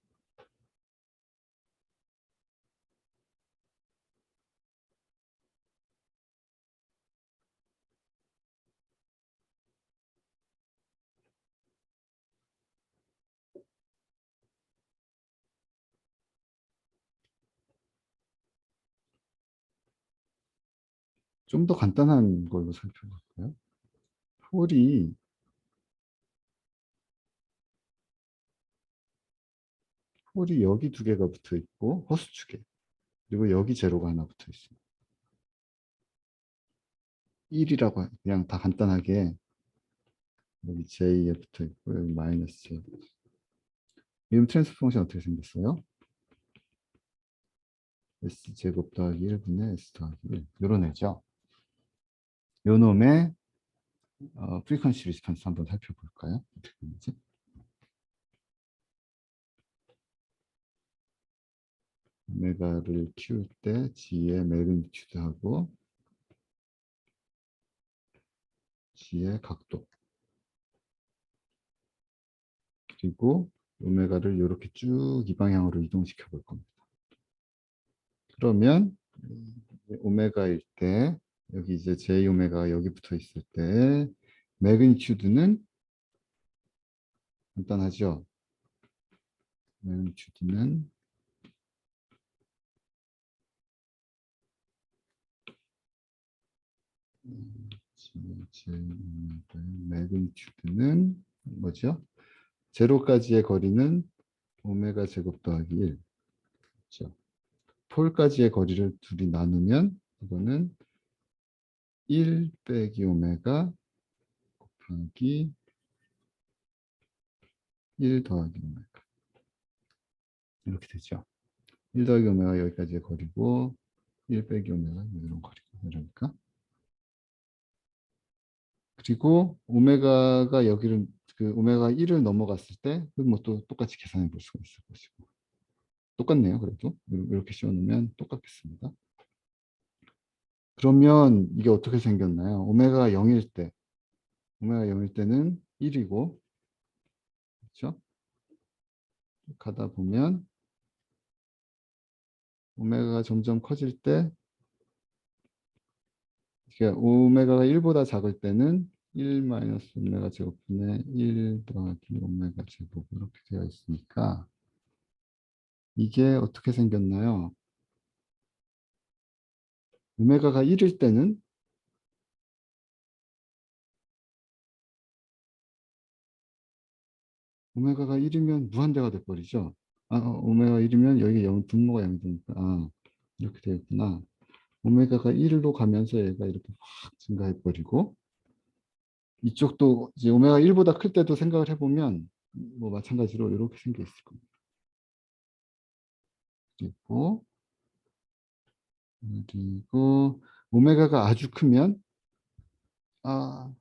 [SPEAKER 1] 좀 더 간단한 걸로 살펴볼까요? 폴이 폴이 여기 두 개가 붙어 있고 허수축에 그리고 여기 제로가 하나 붙어 있습니다. 1이라고 그냥 다 간단하게 여기 J에 붙어 있고 여기 마이너스 J. 이름 트랜스포 펑션 어떻게 생겼어요? S 제곱 더하기 1분의 S 더하기 1 이런 애죠. 요 놈의 프리퀀시 리스폰스 한번 살펴볼까요? 어떻게 되는지. 오메가를 키울 때 G의 매그니튜드하고 G의 각도, 그리고 오메가를 이렇게 쭉 이 방향으로 이동시켜 볼 겁니다. 그러면 오메가일 때 여기 이제 J 오메가가 여기 붙어 있을 때 매그니튜드는 간단하죠. 매그니튜드는 J 오메가의 매그니튜드는 뭐죠? 제로까지의 거리는 오메가 제곱 더하기 1. 그렇죠? 폴까지의 거리를 둘이 나누면 이거는 1 빼기 오메가 곱하기 1 더하기 오메가. 이렇게 되죠. 1 더하기 오메가 여기까지의 거리고 1 빼기 오메가 이런 거리고 이러니까. 그리고 오메가가 여기를 그 오메가 1을 넘어갔을 때 뭐 또 똑같이 계산해 볼 수가 있을 것이고. 똑같네요. 그래도 이렇게 씌워놓으면 똑같겠습니다. 그러면 이게 어떻게 생겼나요? 오메가가 0일 때, 오메가 0일 때는 1이고, 그렇죠? 가다 보면 오메가가 점점 커질 때, 그러니까 오메가가 1보다 작을 때는 1 마이너스 오메가 제곱분의 1 더하기 오메가 제곱 이렇게 되어 있으니까 이게 어떻게 생겼나요? 오메가가 1일 때는 오메가가 1이면 무한대가 돼버리죠. 오메가 1이면 여기 0, 분모가 0이 되니까 이렇게 되겠구나. 오메가가 1로 가면서 얘가 이렇게 확 증가해버리고 이쪽도 이제 오메가 1보다 클 때도 생각을 해보면 뭐 마찬가지로 이렇게 생겨 있을 겁니다. 그리고 오메가가 아주 크면 아,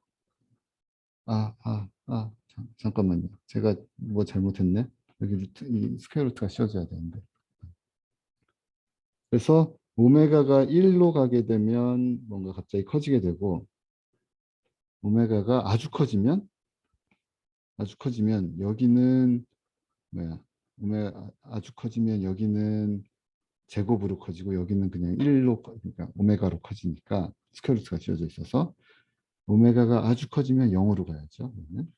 [SPEAKER 1] 잠깐만요. 제가 뭐 잘못했네. 여기 이 스퀘어 루트가 씌워져야 되는데. 그래서 오메가가 1로 가게 되면 뭔가 갑자기 커지게 되고 오메가가 아주 커지면 여기는 뭐야? 오메가 아주 커지면 여기는 제곱으로 커지고 여기는 그냥 1로 그러니까 오메가로 커지니까 스퀘어 루트가 씌워져 있어서 오메가가 아주 커지면 0으로 가야죠. 그러면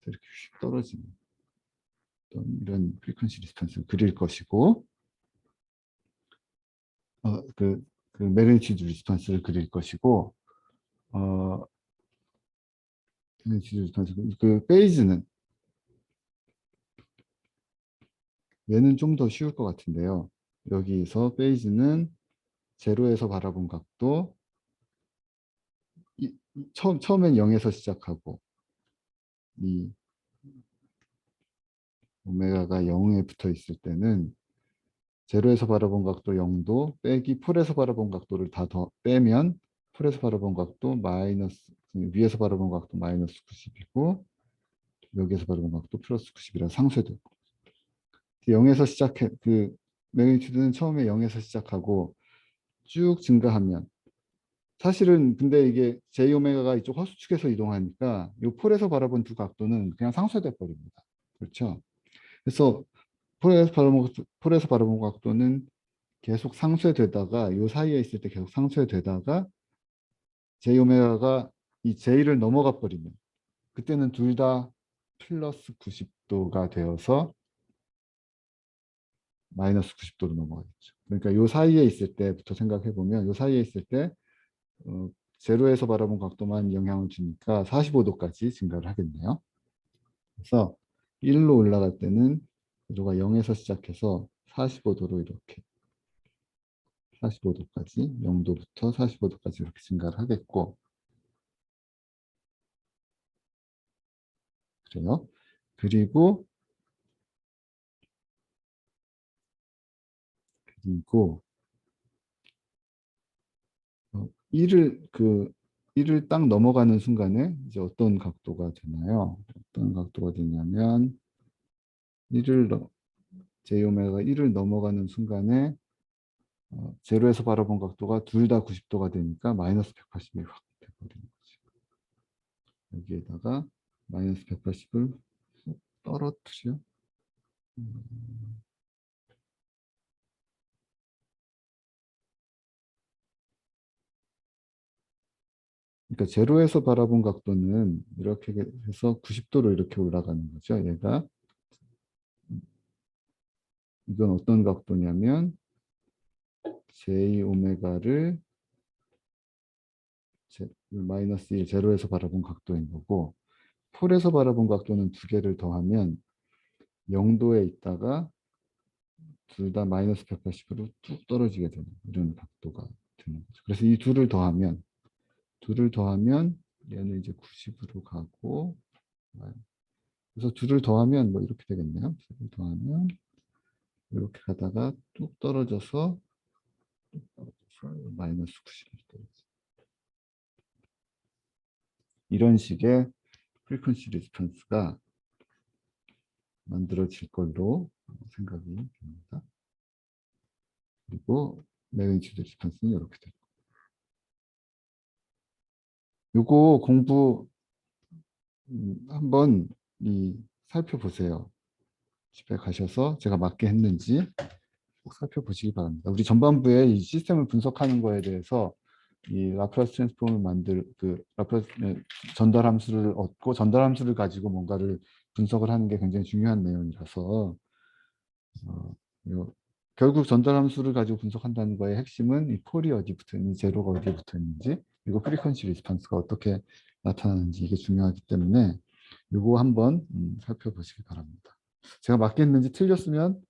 [SPEAKER 1] 이렇게 휙 떨어지는 이런 프리퀀시 리스폰스를 그릴 것이고 그 매그니튜드 리스폰스를 그릴 것이고 매그니튜드 리스폰스 그 페이즈는 얘는 좀 더 쉬울 것 같은데요. 여기서 페이즈는 제로에서 바라본 각도 처음엔 0에서 시작하고 이 오메가가 0에 붙어 있을 때는 제로에서 바라본 각도 0도 빼기 풀에서 바라본 각도를 다 더 빼면 풀에서 바라본 각도 마이너스 위에서 바라본 각도 마이너스 90이고 여기에서 바라본 각도 플러스 90이라 상쇄되고 0에서 시작해 그 매그니튜드는 처음에 0에서 시작하고 쭉 증가하면 사실은 근데 이게 j 오메가가 이쪽 허수축에서 이동하니까 이 폴에서 바라본 두 각도는 그냥 상쇄돼 버립니다. 그렇죠? 그래서 폴에서 바라본 각도는 계속 상쇄되다가 이 사이에 있을 때 계속 상쇄되다가 j 오메가가 이 j를 넘어가 버리면 그때는 둘 다 플러스 90도가 되어서 마이너스 90도로 넘어가겠죠. 그러니까 이 사이에 있을 때부터 생각해 보면 이 사이에 있을 때 제로에서 바라본 각도만 영향을 주니까 45도까지 증가를 하겠네요. 그래서 1로 올라갈 때는 구도가 0에서 시작해서 45도로 이렇게 45도까지 0도부터 45도까지 이렇게 증가를 하겠고 그래요. 그리고 1을 딱 넘어가는 순간에 이제 어떤 각도가 되나요? 어떤 각도가 되냐면 1을 J오메가가 1을 넘어가는 순간에 제로에서 바라본 각도가 둘 다 90도가 되니까 마이너스 180이 확 돼버리는 거지. 여기에다가 마이너스 180을 떨어뜨려. 그러니까 제로에서 바라본 각도는 이렇게 해서 90도로 이렇게 올라가는 거죠. 얘가 이건 어떤 각도냐면 J 오메가를 마이너스 1 제로에서 바라본 각도인 거고 폴에서 바라본 각도는 두 개를 더하면 0도에 있다가 둘 다 마이너스 180으로 뚝 떨어지게 되는 이런 각도가 되는 거죠. 그래서 이 둘을 더하면 얘는 이제 90으로 가고 그래서 둘을 더하면 뭐 이렇게 되겠네요. 둘을 더하면 이렇게 가다가 뚝 떨어져서 마이너스 90이 떨어져. 이런 식의 프리퀀시 리스폰스가 만들어질 걸로 생각이 됩니다. 그리고 매그니튜드 리스폰스는 이렇게 되고. 요거 공부 한번 살펴보세요. 집에 가셔서 제가 맞게 했는지 꼭 살펴보시기 바랍니다. 우리 전반부에 이 시스템을 분석하는 거에 대해서 이 라플라스 트랜스폼을 라플라스 전달 함수를 얻고 전달 함수를 가지고 뭔가를 분석을 하는 게 굉장히 중요한 내용이라서 결국 전달 함수를 가지고 분석한다는 거의 핵심은 이 폴이 어디 붙어 있는지 제로가 어디에 붙어 있는지 그리고 프리퀀시 리스폰스가 어떻게 나타나는지 이게 중요하기 때문에 이거 한번 살펴보시기 바랍니다. 제가 맞겠는지 틀렸으면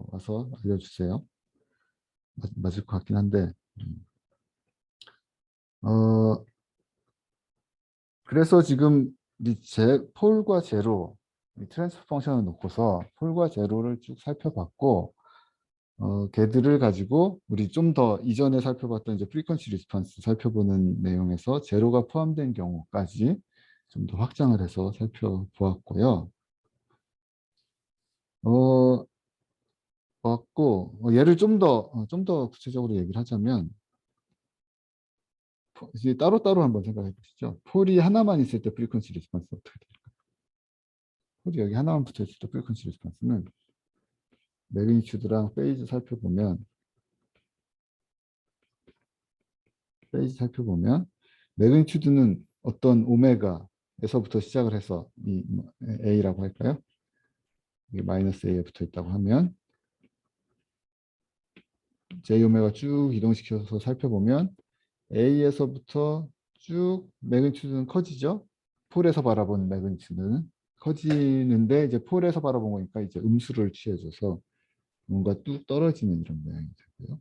[SPEAKER 1] 와서 알려주세요. 맞을 것 같긴 한데 그래서 지금 폴과 제로 트랜스퍼 펑션을 놓고서 폴과 제로를 쭉 살펴봤고 걔들을 가지고 우리 좀 더 이전에 살펴봤던 이제 프리퀀시 리스폰스 살펴보는 내용에서 제로가 포함된 경우까지 좀 더 확장을 해서 살펴보았고요. 얘를 좀 더 구체적으로 얘기를 하자면 이제 따로따로 한번 생각해 보시죠. 폴이 하나만 있을 때 프리퀀시 리스폰스 어떻게 될까요? 폴이 여기 하나만 붙어 있을 때 프리퀀시 리스폰스는 매그니튜드랑 페이지 살펴보면 매그니튜드는 어떤 오메가에서부터 시작을 해서 이 A라고 할까요? 이게 마이너스 A에 붙어 있다고 하면 J 오메가 쭉 이동시켜서 살펴보면 A에서부터 쭉 매그니튜드는 커지죠. 폴에서 바라본 매그니튜드는 커지는데 이제 폴에서 바라본 거니까 이제 음수를 취해줘서 뭔가 뚝 떨어지는 이런 모양이 되고요.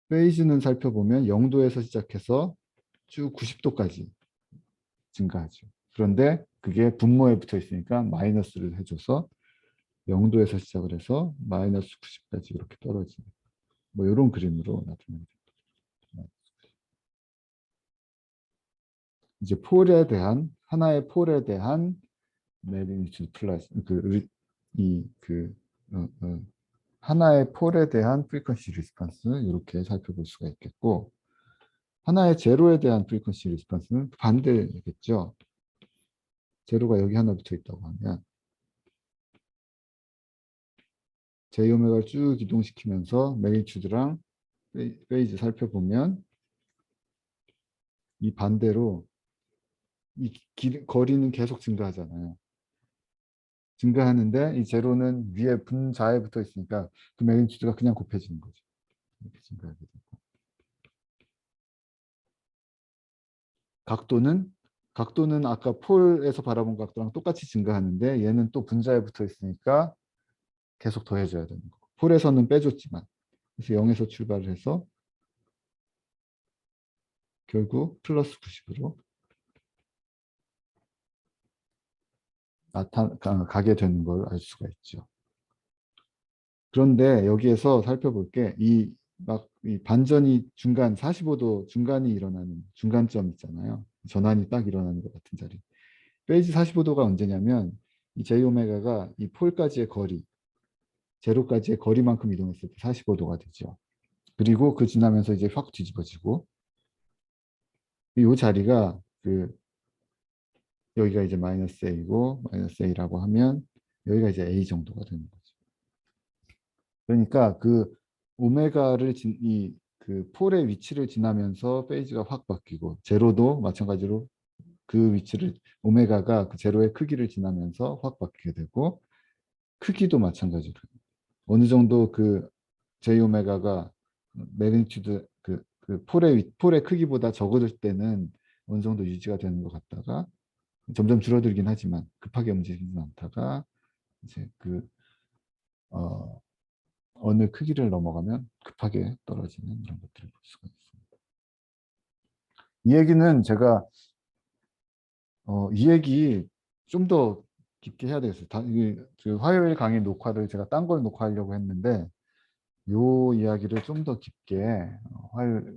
[SPEAKER 1] 페이지는 살펴보면 0도에서 시작해서 쭉 90도까지 증가하죠. 그런데 그게 분모에 붙어 있으니까 마이너스를 해줘서 0도에서 시작을 해서 마이너스 90까지 이렇게 떨어지는 뭐 이런 그림으로 나타납니다. 이제 하나의 폴에 대한 매그니튜드 플러스 하나의 폴에 대한 프리퀀시 리스폰스 이렇게 살펴볼 수가 있겠고 하나의 제로에 대한 프리퀀시 리스폰스는 반대겠죠. 제로가 여기 하나 붙어 있다고 하면 J 오메가를 쭉 이동시키면서 매그니튜드랑 페이지 살펴보면 이 반대로 이 거리는 계속 증가하잖아요. 증가하는데 이 제로는 위에 분자에 붙어 있으니까 그 매그니튜드가 그냥 곱해지는 거죠. 이렇게 증가하게 되고. 각도는 아까 폴에서 바라본 각도랑 똑같이 증가하는데 얘는 또 분자에 붙어 있으니까 계속 더해져야 되는 거고. 폴에서는 빼줬지만 그래서 0에서 출발을 해서 결국 플러스 90으로 가게 되는 걸 알 수가 있죠. 그런데 여기에서 살펴볼 게 이 반전이 45도 중간이 일어나는 중간점 있잖아요. 전환이 딱 일어나는 것 같은 자리. 페이지 45도가 언제냐면 이 j 오메가가 이 폴까지의 거리, 제로까지의 거리만큼 이동했을 때 45도가 되죠. 그리고 그 지나면서 이제 확 뒤집어지고 이 자리가 여기가 이제 마이너스 a고 마이너스 a라고 하면 여기가 이제 a 정도가 되는 거죠. 그러니까 그 오메가를 그 폴의 위치를 지나면서 페이지가 확 바뀌고 제로도 마찬가지로 그 위치를 오메가가 그 제로의 크기를 지나면서 확 바뀌게 되고 크기도 마찬가지로 어느 정도 그 j 오메가가 매그니튜드 그 폴의 크기보다 적어질 때는 어느 정도 유지가 되는 것 같다가 점점 줄어들긴 하지만 급하게 움직이진 않다가 이제 어느 크기를 넘어가면 급하게 떨어지는 이런 것들을 볼 수가 있습니다. 이 얘기는 제가 이 얘기 좀 더 깊게 해야 되겠어요. 그 화요일 강의 녹화를 제가 딴 걸 녹화하려고 했는데 요 이야기를 좀 더 깊게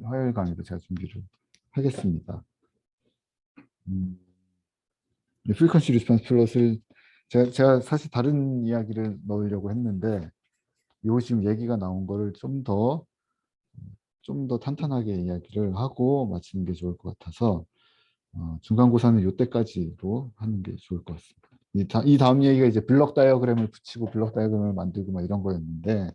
[SPEAKER 1] 화요일 강의도 제가 준비를 하겠습니다. 프리퀀시 리스폰스 플롯을 제가 사실 다른 이야기를 넣으려고 했는데 요 지금 얘기가 나온 거를 좀 더 탄탄하게 이야기를 하고 마치는 게 좋을 것 같아서 중간고사는 요때까지로 하는 게 좋을 것 같습니다. 이 다음 얘기가 이제 블럭 다이어그램을 붙이고 블럭 다이어그램을 만들고 막 이런 거였는데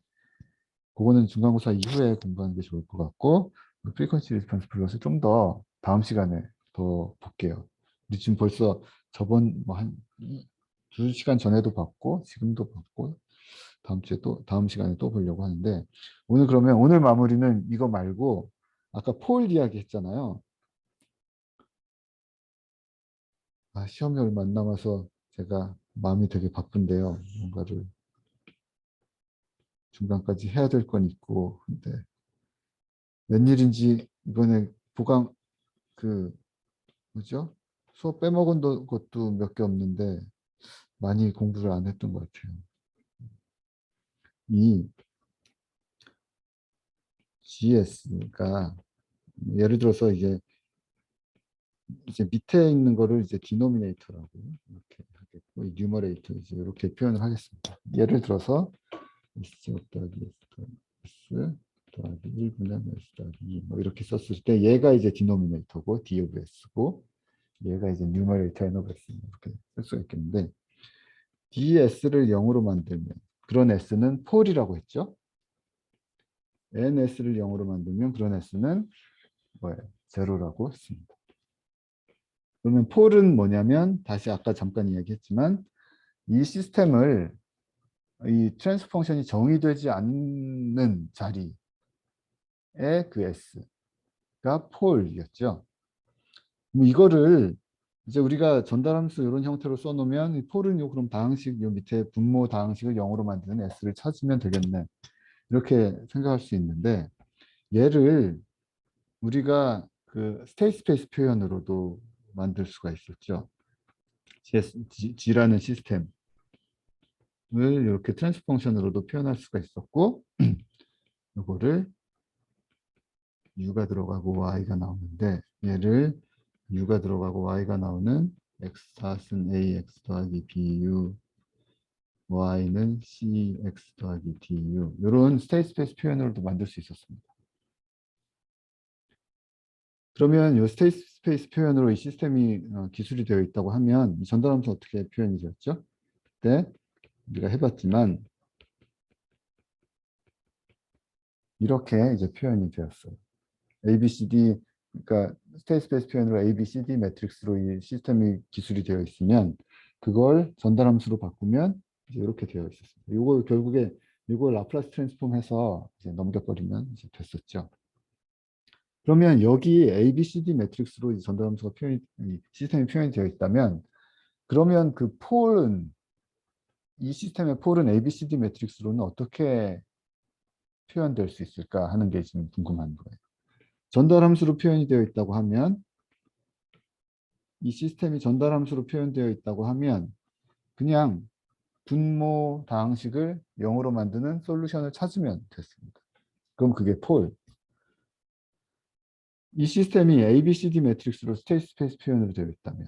[SPEAKER 1] 그거는 중간고사 이후에 공부하는 게 좋을 것 같고 프리퀀시 리스폰스 플롯을 좀 더 다음 시간에 더 볼게요. 우리 지금 벌써 저번 뭐 한 2시간 전에도 봤고 지금도 봤고 다음 시간에 또 보려고 하는데 그러면 오늘 마무리는 이거 말고 아까 폴 이야기 했잖아요. 시험이 얼마 안 남아서 제가 마음이 되게 바쁜데요. 뭔가를 중간까지 해야 될 건 있고 근데 웬일인지 이번에 보강 뭐죠? 수업 빼먹은 것도 몇 개 없는데 많이 공부를 안 했던 것 같아요. 이 GS가 예를 들어서 이제 밑에 있는 거를 이제 디노미네이터라고 이렇게 하겠고 이 뉴머레이터 이제 이렇게 표현을 하겠습니다. 예를 들어서 S 더하기 S 더하기 1분의 S 더하기 2 뭐 이렇게 썼을 때 얘가 이제 디노미네이터고 D of S고 얘가 이제 뉴머레이터 N of S 이렇게 쓸 수가 있겠는데 DS를 0으로 만들면 그런 S는 폴이라고 했죠. NS를 0으로 만들면 그런 S는 뭐예요? 제로라고 했습니다. 그러면 폴은 뭐냐면 다시 아까 잠깐 이야기했지만 이 시스템을 이 트랜스포 펑션이 정의되지 않는 자리의 그 S가 폴이었죠. 그럼 이거를 이제 우리가 전달함수 이런 형태로 써놓으면 이 폴은 그럼 다항식 요 밑에 분모 다항식을 0으로 만드는 S를 찾으면 되겠네. 이렇게 생각할 수 있는데 얘를 우리가 그 스테이트 스페이스 표현으로도 만들 수가 있었죠. G라는 시스템을 이렇게 트랜스 펑션으로도 표현할 수가 있었고 이거를 U가 들어가고 Y가 나오는데 얘를 U가 들어가고 Y가 나오는 X4은 AX 더하기 BU Y는 CX 더하기 DU 이런 스테이트 스페이스 표현으로도 만들 수 있었습니다. 그러면 이 스테이트 스페이스 표현으로 이 시스템이 기술이 되어 있다고 하면 이 전달함수 어떻게 표현이 되었죠? 그때 우리가 해봤지만 이렇게 이제 표현이 되었어요. ABCD 그러니까 스테이트 스페이스 표현으로 ABCD 매트릭스로 이 시스템이 기술이 되어 있으면 그걸 전달함수로 바꾸면 이제 이렇게 되어 있었습니다. 이거 결국에 이걸 라플라스 트랜스폼해서 이제 넘겨버리면 이제 됐었죠. 그러면 여기 ABCD 매트릭스로 전달함수가 시스템이 표현이 되어 있다면 그러면 그 폴은 이 시스템의 폴은 ABCD 매트릭스로는 어떻게 표현될 수 있을까 하는 게 지금 궁금한 거예요. 전달함수로 표현이 되어 있다고 하면 이 시스템이 전달함수로 표현되어 있다고 하면 그냥 분모 다항식을 0으로 만드는 솔루션을 찾으면 됐습니다. 그럼 그게 폴. 이 시스템이 ABCD 매트릭스로 스테이트 스페이스 표현으로 되어 있다면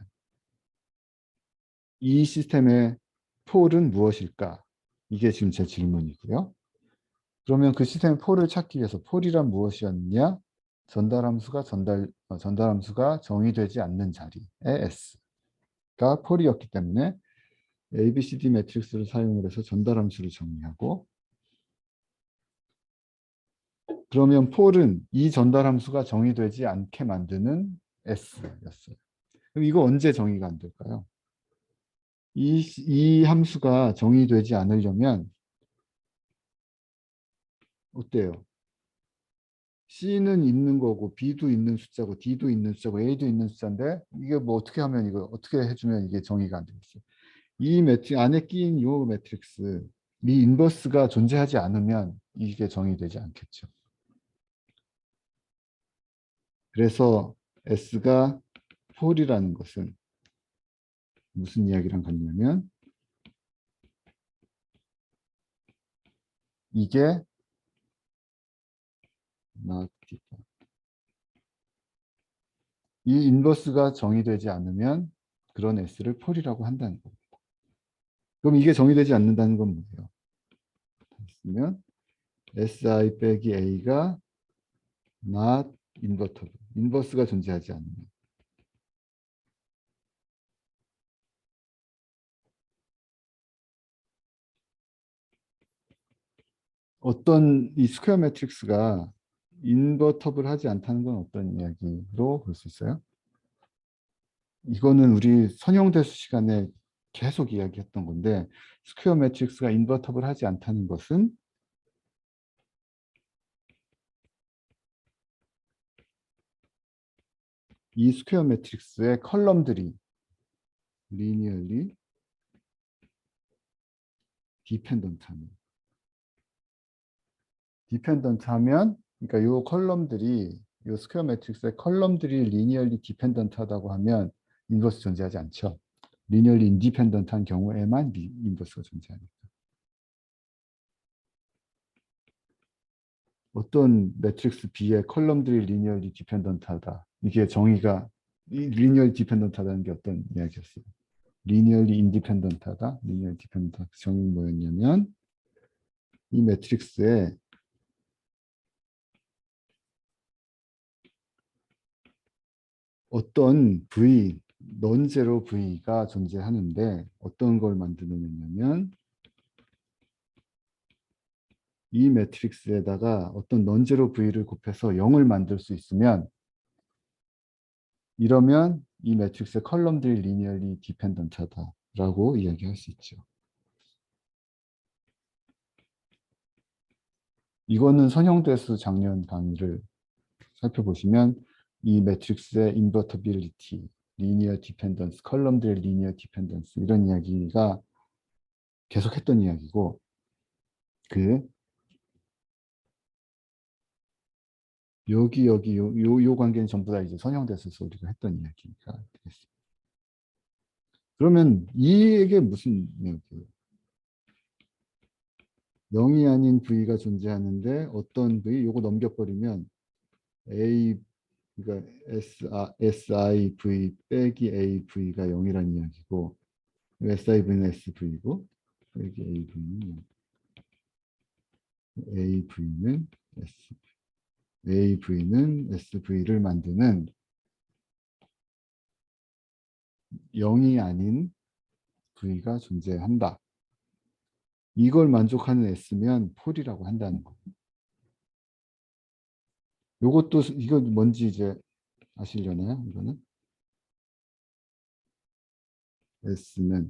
[SPEAKER 1] 이 시스템의 폴은 무엇일까? 이게 지금 제 질문이고요. 그러면 그 시스템의 폴을 찾기 위해서 폴이란 무엇이었냐? 전달함수가 정의되지 않는 자리에 S가 폴이었기 때문에 ABCD 매트릭스를 사용을 해서 전달함수를 정의하고, 그러면 폴은 이 전달함수가 정의되지 않게 만드는 S였어요. 그럼 이거 언제 정의가 안 될까요? 이 함수가 정의되지 않으려면 어때요? C는 있는 거고 B도 있는 숫자고 D도 있는 숫자고 A도 있는 숫자인데 이게 뭐 어떻게 하면 이거 어떻게 해주면 이게 정의가 안 되겠어요? 이 매트릭 안에 끼인 요 매트릭스 이 인버스가 존재하지 않으면 이게 정의되지 않겠죠. 그래서 S가 폴이라는 것은 무슨 이야기랑 같냐면 이게 not defined. 이 인버스가 정의되지 않으면 그런 S를 폴이라고 한다는 겁니다. 그럼 이게 정의되지 않는다는 건 뭐예요? 있으면 SI 빼기 A가 not invertible. 인버스가 존재하지 않으면. 어떤 이 스퀘어 매트릭스가 인버터블 하지 않다는 건 어떤 이야기로 볼 수 있어요? 이거는 우리 선형대수 시간에 계속 이야기했던 건데 스퀘어 매트릭스가 인버터블 하지 않다는 것은 이 스퀘어 매트릭스의 컬럼들이 리니얼리 디펜던트 하면 그러니까 요 컬럼들이 요 스퀘어 매트릭스의 컬럼들이 리니얼리 디펜던트 하다고 하면 인버스 존재하지 않죠. 리니얼리 인디펜던트한 경우에만 인버스가 존재합니다. 어떤 매트릭스 B의 컬럼들이 리니얼리 디펜던트하다. 이게 정의가 이 리니얼 디펜던트하다는 게 어떤 이야기였어요? 리니얼리 인디펜던트하다. 리니얼 디펜던트 정의 뭐였냐면 이 매트릭스에 어떤 V, 넌제로 V가 존재하는데 어떤 걸 만드느냐면 이 매트릭스에다가 어떤 넌제로 V를 곱해서 0을 만들 수 있으면 이러면 이 매트릭스의 컬럼들이 리니얼리 디펜던트하다라고 이야기할 수 있죠. 이거는 선형대수 작년 강의를 살펴보시면 이 매트릭스의 인버터빌리티, 리니어 디펜던스, 컬럼들의 리니어 디펜던스 이런 이야기가 계속 했던 이야기고 그 여기 요 관계는 전부 다 이제 선형대수에서 우리가 했던 이야기가 되겠습니다. 그러면 이게 무슨 이야기예요? 0이 아닌 V가 존재하는데 어떤 V, 요거 넘겨버리면 A, 그러니까 SIV 빼기 AV가 0이라는 이야기고 SIV는 SV고 빼기 AV는 AV는 SV, AV는 SV를 만드는 0이 아닌 V가 존재한다. 이걸 만족하는 S면 폴이라고 한다는 거. 요것도 이거 뭔지 이제 아시려나요? 이거는 S는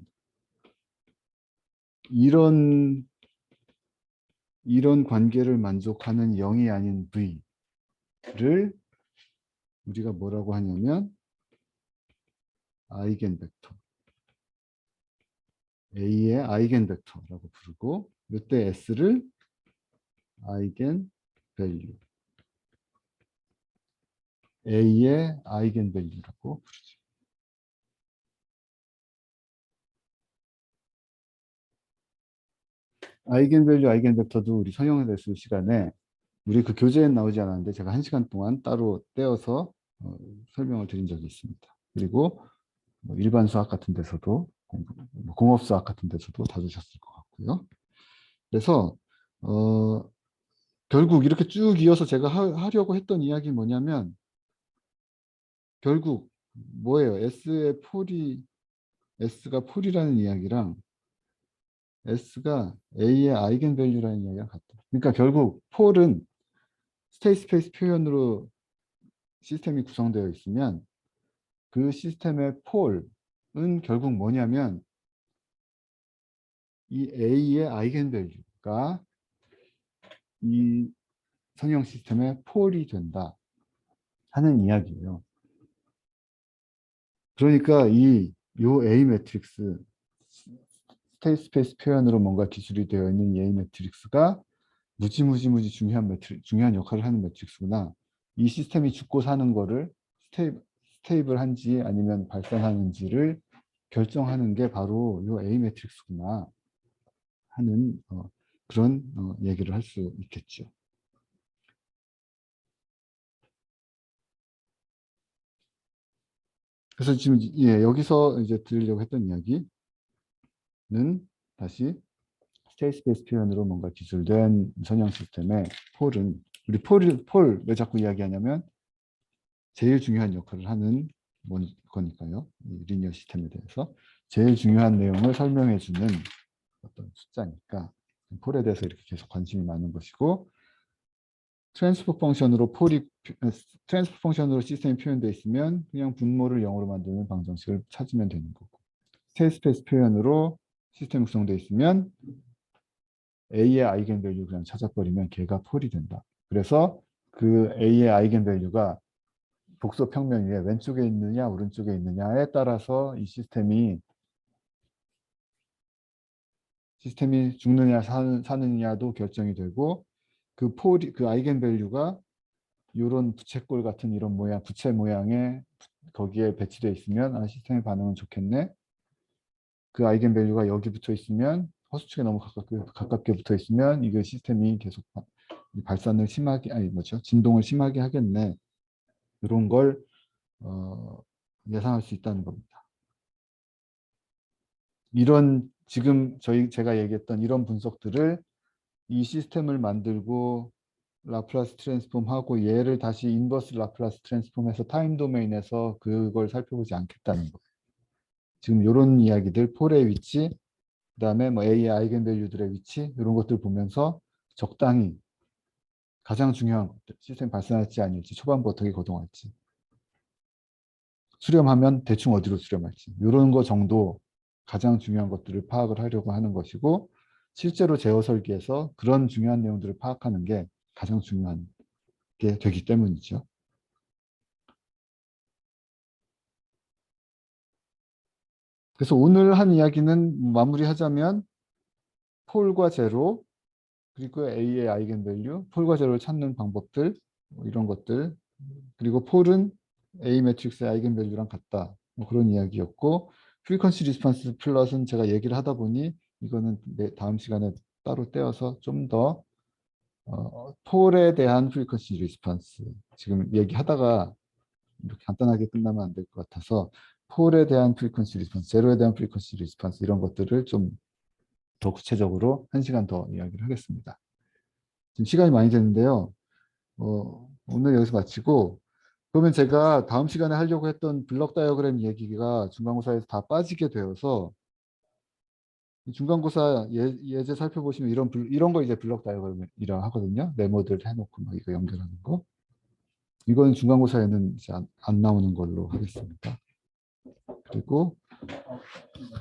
[SPEAKER 1] 이런 관계를 만족하는 0이 아닌 V를 우리가 뭐라고 하냐면 아이겐 벡터 A의 아이겐 벡터라고 부르고 이때 S를 아이겐 밸류 A의 아이겐 밸류라고 부르죠. 아이겐 밸류 아이겐 벡터도 우리 선형대수 시간에 우리 그 교재엔 나오지 않았는데 제가 1시간 동안 따로 떼어서 설명을 드린 적이 있습니다. 그리고 뭐 일반 수학 같은 데서도 뭐 공업수학 같은 데서도 다루셨을 것 같고요. 그래서 결국 이렇게 쭉 이어서 제가 하려고 했던 이야기 뭐냐면 결국 뭐예요? S가 폴이라는 이야기랑 S가 A의 아이겐밸류라는 이야기랑 같다. 그러니까 결국 폴은 스테이트 스페이스 표현으로 시스템이 구성되어 있으면 그 시스템의 폴은 결국 뭐냐면 이 A의 아이겐밸류가 이 성형 시스템의 폴이 된다 하는 이야기예요. 그러니까 요 A 매트릭스 스테이트 스페이스 표현으로 뭔가 기술이 되어 있는 이 A 매트릭스가 무지 중요한 역할을 하는 매트릭스구나. 이 시스템이 죽고 사는 거를 스테이블한지 아니면 발산하는지를 결정하는 게 바로 요 A 매트릭스구나 하는 그런 얘기를 할 수 있겠죠. 그래서 지금 여기서 이제 드리려고 했던 이야기는 다시 스테이트 스페이스 표현으로 뭔가 기술된 선형 시스템의 폴은 우리 폴 왜 자꾸 이야기하냐면 제일 중요한 역할을 하는 거니까요. 이 리니어 시스템에 대해서 제일 중요한 내용을 설명해 주는 어떤 숫자니까 폴에 대해서 이렇게 계속 관심이 많은 것이고 트랜스포 펑션으로 시스템이 표현되어 있으면 그냥 분모를 0으로 만드는 방정식을 찾으면 되는 거고 스테이트 스페이스 표현으로 시스템이 구성되어 있으면 A의 아이겐밸류 그냥 찾아버리면 걔가 폴이 된다. 그래서 그 A의 아이겐밸류가 복소 평면 위에 왼쪽에 있느냐 오른쪽에 있느냐에 따라서 이 시스템이 죽느냐 사느냐도 결정이 되고 그 아이겐밸류가 이런 부채꼴 같은 이런 모양 부채 모양에 거기에 배치되어 있으면 시스템의 반응은 좋겠네. 그 아이겐밸류가 여기 붙어 있으면 허수축에 너무 가깝게 붙어 있으면 이게 시스템이 계속 발산을 심하게 진동을 심하게 하겠네. 이런 걸 예상할 수 있다는 겁니다. 이런 지금 제가 얘기했던 이런 분석들을 이 시스템을 만들고 라플라스 트랜스폼하고 얘를 다시 인버스 라플라스 트랜스폼해서 타임 도메인에서 그걸 살펴보지 않겠다는 거예요. 지금 이런 이야기들 폴의 위치, 그다음에 뭐 A의 아이겐밸류들의 위치 이런 것들 보면서 적당히 가장 중요한 것들 시스템 발생할지 아닐지 초반부 어떻게 거동할지 수렴하면 대충 어디로 수렴할지 이런 거 정도 가장 중요한 것들을 파악을 하려고 하는 것이고 실제로 제어 설계에서 그런 중요한 내용들을 파악하는 게 가장 중요한 게 되기 때문이죠. 그래서 오늘 한 이야기는 마무리하자면 폴과 제로 그리고 A의 아이겐밸류, 폴과 제로를 찾는 방법들 뭐 이런 것들 그리고 폴은 A 매트릭스의 아이겐밸류랑 같다. 뭐 그런 이야기였고 프리퀀시 리스폰스 플롯은 제가 얘기를 하다 보니 이거는 다음 시간에 따로 떼어서 좀 더 폴에 대한 프리퀀시 리스폰스 지금 얘기하다가 이렇게 간단하게 끝나면 안 될 것 같아서 폴에 대한 프리퀀시 리스폰스, 제로에 대한 프리퀀시 리스폰스 이런 것들을 좀 더 구체적으로 1시간 더 이야기를 하겠습니다. 지금 시간이 많이 됐는데요. 오늘 여기서 마치고 그러면 제가 다음 시간에 하려고 했던 블록 다이어그램 얘기가 중간고사에서 다 빠지게 되어서 중간고사 예제 살펴보시면 이런 거 이제 블록 다이어그램이라고 하거든요. 네모들 해놓고 막 이거 연결하는 거. 이건 중간고사에는 이제 안 나오는 걸로 하겠습니다. 그리고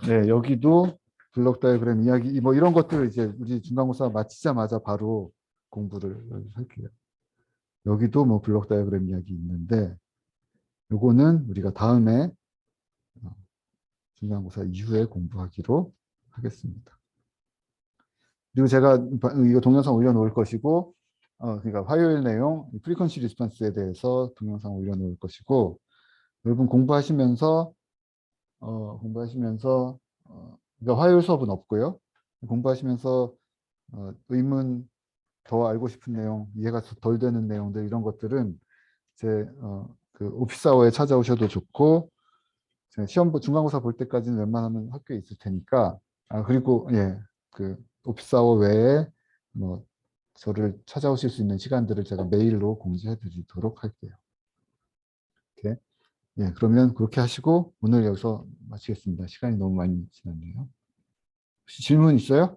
[SPEAKER 1] 네, 여기도 블록 다이어그램 이야기 뭐 이런 것들 이제 우리 중간고사 마치자마자 바로 공부를 할게요. 여기도 뭐 블록 다이어그램 이야기 있는데 요거는 우리가 다음에 중간고사 이후에 공부하기로 하겠습니다. 그리고 제가 이거 동영상 올려놓을 것이고 그러니까 화요일 내용 프리퀀시 리스폰스에 대해서 동영상 올려놓을 것이고 여러분 공부하시면서 그러니까 화요일 수업은 없고요. 공부하시면서 의문 더 알고 싶은 내용, 이해가 덜 되는 내용들 이런 것들은 제 그 오피스 아워에 찾아오셔도 좋고 제가 중간고사 볼 때까지는 웬만하면 학교에 있을 테니까. 그리고 예, 그 오피스 아워 외에 뭐 저를 찾아오실 수 있는 시간들을 제가 메일로 공지해 드리도록 할게요. 이렇게. 예, 그러면 그렇게 하시고 오늘 여기서 마치겠습니다. 시간이 너무 많이 지났네요. 혹시 질문 있어요?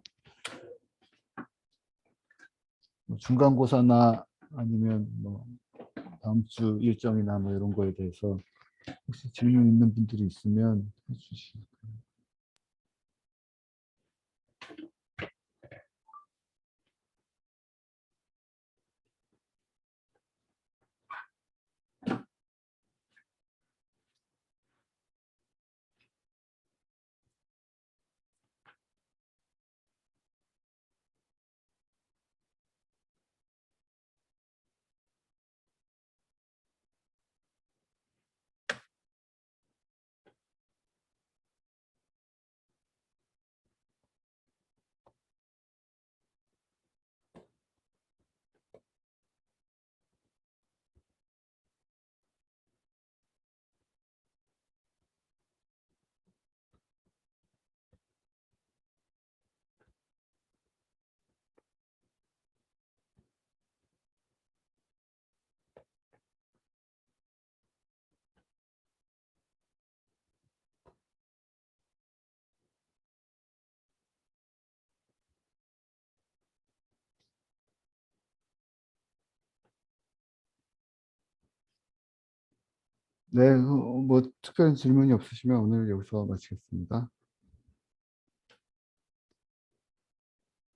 [SPEAKER 1] 뭐 중간고사나 아니면 뭐 다음 주 일정이나 뭐 이런 거에 대해서 혹시 질문 있는 분들이 있으면 해주시고. 네, 뭐 특별한 질문이 없으시면 오늘 여기서 마치겠습니다.